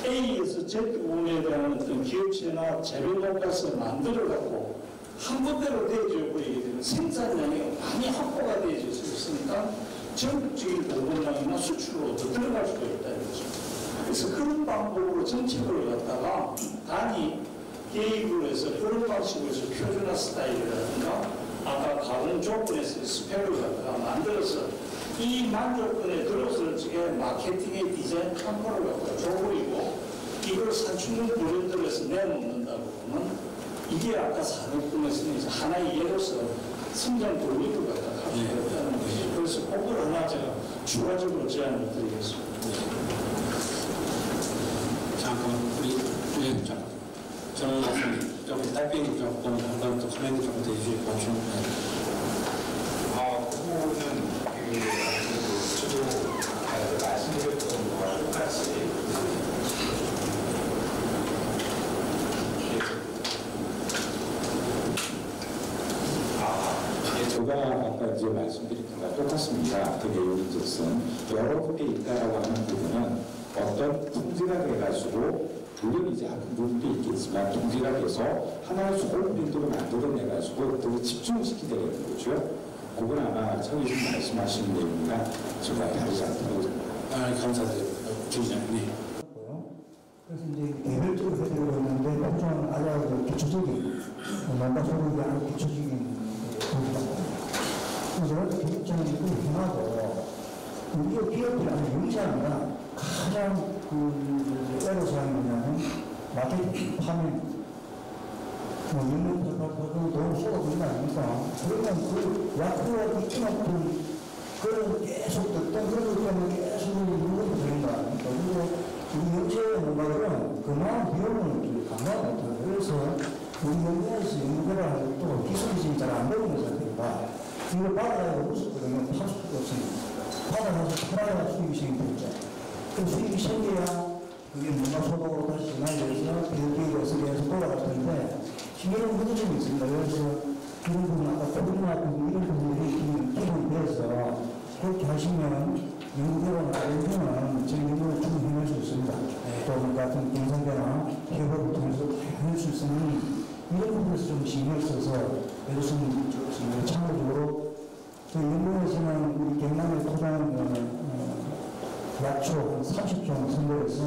S6: A에서 Z 부분에 대한 어떤 기업체나 재배농가에서 만들어갖고 한 번대로 되어져 버리게 되면 생산량이 많이 확보가 되어질 수 있으니까 전국적인 공급량이나 수출로 더 들어갈 수가 있다 이거죠. 그래서 그런 방법으로 정책을 갖다가 단위 개입을 해서 그런 방식으로 해서 표준화 스타일이라든가 아까 가공 조건에서 스펙을 갖다가 만들어서 이 만족권에 들어서 지게 마케팅의 디자인 탐구를 갖다가 줘버리고 이걸 산출물 브랜드로 해서 내놓는다고 보면 이게 아까 산업군에서는 이제 하나의 예로서 성장 돌리를 갖다가 할 수가 있다는 거지. 그래서 그걸 하나 제가 추가적으로 제안을 드리겠습니다.
S3: 잠깐만, 우리 잠깐. 저는 조금 답변이 조금 한번 더 코멘트 조금 더 해주실 것 같습니다.
S7: 그 부분은 저도 말씀드렸던 거와 똑같이
S5: 제가 아까 이제 말씀드린 것과 똑같습니다. 그 내용인즉슨 여러 군데 있다라고 하는 부분은 어떤 품질화 돼가지고 물론 이제 한 부분도 있겠지만 품질화 돼서 하나의 소금 빈도로 만들어내가지고 더 집중시키게 되는 거죠. 그건 아마 청의님 말씀하시는 내용이나 정말 다르지 않다고 생각합니다.
S3: 감사드립니다. 주장님.
S8: 그래서 이제 개별적으로 해드리고 있는데 복종은 아주 기초적인 뭔가 소득이 아주 기초적인 부분이라고. 그래서 기업체는 이걸 행하고 우리 기업들이 아주 영시하는 가장 애로사항이 뭐냐면 마케팅 판매 인력 돈 쏟아부는 거 아닙니까? 그러면 그 약효가 있지 않고 그런 계속 듣던 그런 것 때문에 계속 물건이 되는 거 아닙니까? 그리고 우리 영체의 농가들은 그만한 비용을 감당 못해요. 그래서 우리 영체에서 연구를 하는 또 기술이 잘 안 되는 상태니까 이걸 받아야 없었거든요. 팔 수도 없으니까. 받아서 팔아야 수익이 생기죠. 그 수익이 생겨야 그게 뭔가 소득으로 다시 전환돼서 기업계에 어서 돌아갈 텐데 이런 문제점이 있습니다. 그래서 이런 부분 아까 코로나 부분 이런 부분들이 기본이 돼서 그렇게 하시면 연구개발을 알려주면 저희 연구를 충분히 해낼 수 있습니다. 또 우리 같은 경상대나 협업을 통해서 해낼 수 있으니 이런 부분에서 좀 신경 써서 해줬으면 좋겠습니다. 참고적으로 저희 연구에서는 우리 경남의 토종 약초 한 30종 선별해서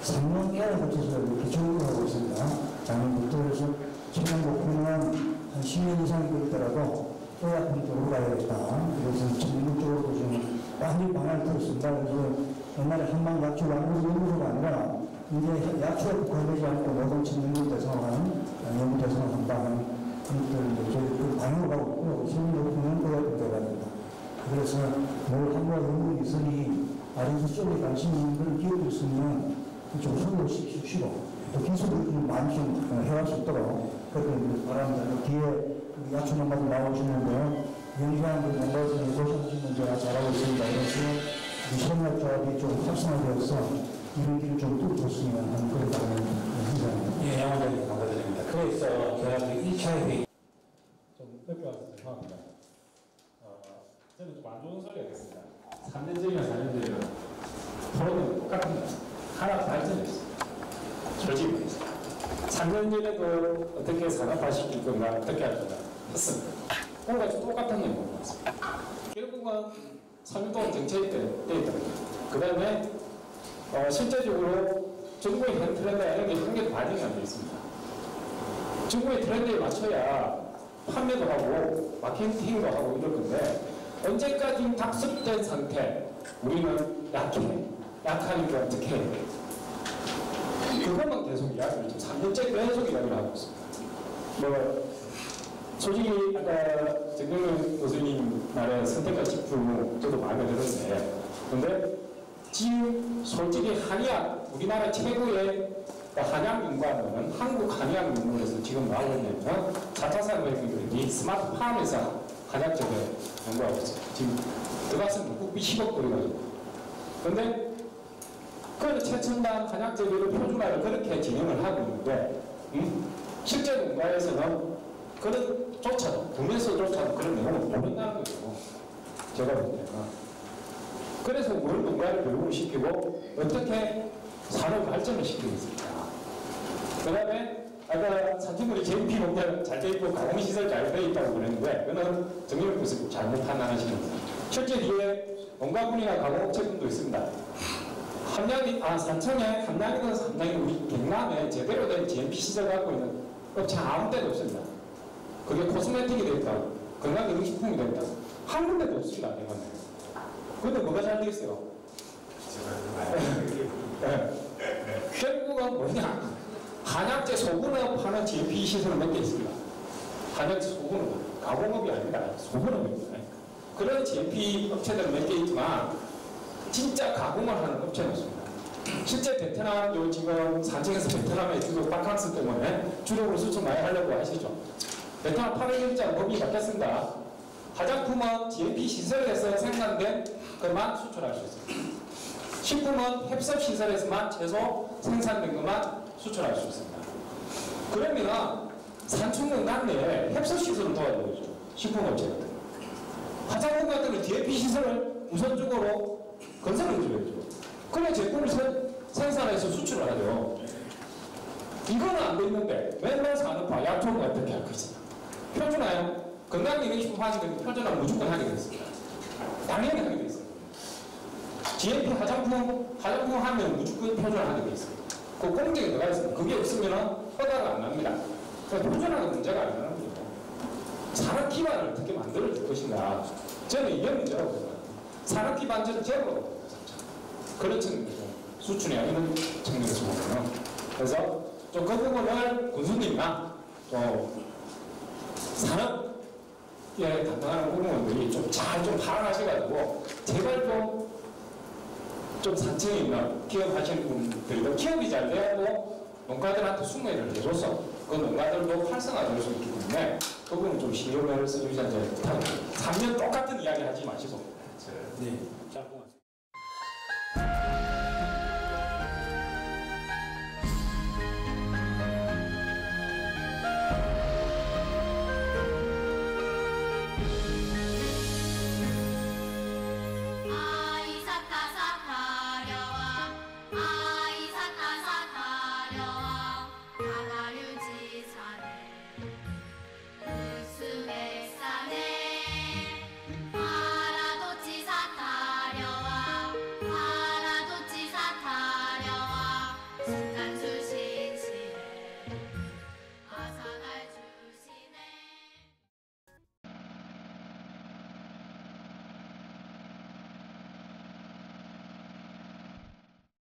S8: 3년 계획에 거쳐서 이렇게 조율하고 있습니다. 작년부터 해서 최근 목표는 한 10년 이상이 걸리더라도 또약품 쪽으로 가야겠다. 그래서 전문 쪽으로도 좀 완전히 방안을 들었습니다. 그래서 옛날에 한방 약초 완전 연구소가 아니라 이제 약초에 국한되지 않고 모든 전문 대상하는 연구 대상을 한다는 것들 이제 그 방향으로 가고 있고요. 전문 목표는 또약품 쪽으로 갑니다. 그래서 뭘 한번 연구 있으니 아래에서 쪽에 관심 있는 그런 기업이 있으면 좀 손을 씹시고 또 기술을 좀 많이 좀 해갈 수 있도록 그렇게 바랍니다. 뒤에 야초 농가도 나오시는데요. 연구하는 농가에서 고생하시는 제가 잘하고 있습니다. 그래서 이 생활조합이 좀 활성화되어서 이런 길을 좀 뚫었으면 하는 그런 바람을 생각합니다.
S3: 예, 양원장님 감사드립니다. 그래서 제가 1차 회의
S2: 좀 늦게 와서 죄송합니다. 저는 좀 안 좋은 소리 하겠습니다. 3년 전이나 4년 전이나 토론은 똑같은 거예요. 하나 발전했어요. 솔직히 말해서. 3년 전에도 어떻게 산업화시킬 건가, 어떻게 할 건가 했습니다. 뭔가 똑같은 내용인 것 같습니다. 결국은 3년 동안 정체돼 있던 거예요. 그 다음에 실제적으로 정부의 현 트렌드가 이런 게 한 개도 반영이 안 되어 있습니다. 정부의 트렌드에 맞춰야 판매도 하고 마케팅도 하고 이럴 건데 언제까지 답습된 상태 우리는 약하니까 어떻게 해야 돼? 그것만 계속 이야기를 지금 3년째 계속 이야기를 하고 있습니다. 솔직히 아까 저도 마음에 드는데, 근데 지금 솔직히 한의학, 우리나라 최고의 한약연구원은 한국 한의학연구원에서 지금 나오고 있는 4차 산업혁명이 스마트팜에서 한약 쪽에 연구하고 있어요. 지금 들어갔으면 국비 10억 들어가지고. 근데 그 최첨단 한약 재료를 표준화를 그렇게 진행을 하고 있는데, 실제 농가에서는 그런 조차도, 국내에서조차도 그런 내용을 모른다는 거죠. 제가 볼 때는. 그래서 뭘 농가를 교육을 시키고 어떻게 산업 발전을 시키고 있습니다. 그 다음에 아까 산출물이 JP 공장 잘 돼 있고 가공시설 잘 돼 있다고 그랬는데 그거는 정유럽 교수님 잘못 판단하시는 거예요. 실제 뒤에 농가군이나 가공업체분도 있습니다. 산청에 함량이든 삼량이 우리 경남에 제대로 된 GMP 시설 갖고 있는 업체 아무 데도 없습니다. 그게 코스메틱이 됐다, 건강기능식품이 됐다, 한 군데도 없습니다. 내가 근데 뭐가 잘 돼 있어요? 결국은 뭐냐? 한약재 소분업 하는 GMP 시설은 몇 개 있습니다. 한약재 소분업, 가공업이 아니라 소분업입니다. 그런 GMP 업체들은 몇 개 있지만 진짜 가공을 하는 업체는 없습니다. 실제 베트남, 요 지금 산청에서 베트남에 주로 바캉스 때문에 주력으로 수출 많이 하려고 하시죠. 베트남 8일자 법이 바뀌었습니다. 화장품은 GMP 시설에서 생산된 것만 수출할 수 있습니다. 식품은 햅섭 시설에서만 최소 생산된 것만 수출할 수 있습니다. 그러면 산청농단 내에 햅섭 시설을 도와줘야죠. 식품업체들. 화장품 같은 경우는 GMP 시설을 우선적으로 건설을 해줘야죠. 그래 제품을 생산해서 수출을 하죠. 이거는 안 돼 있는데 맨날 산업화, 약초는 어떻게 할 것이냐. 표준화요. 건강기능식품 하게 되면 표준화는 무조건 하게 됐습니다. 당연히 하게 돼 있어요. GMP 화장품 하면 무조건 표준화하게 돼 있어요. 그 공정에 들어가 있습니다. 그게 없으면 허가가 안 납니다. 그러니까 표준화가 문제가 아니라는 거죠. 산업 기반을 어떻게 만들 것인가. 저는 이게 문제라고 생각합니다. 산업 기반적인 제로로 그런 측면에서 수출이 아니는 측면에서 보면 그래서 좀 그 부분을 군수님이나 또 산업에 담당하는 공무원들이 좀 잘 파악하셔가지고 제발 좀 산청에 있는 기업 하시는 분들도 기업이 잘 되고 농가들한테 숙매를 해줘서 그 농가들도 활성화될 수 있기 때문에 그 부분 좀 신경을 써주셔야 부탁드립니다. 3년 똑같은 이야기 하지 마시고.
S3: 네. 자, 고맙습니다.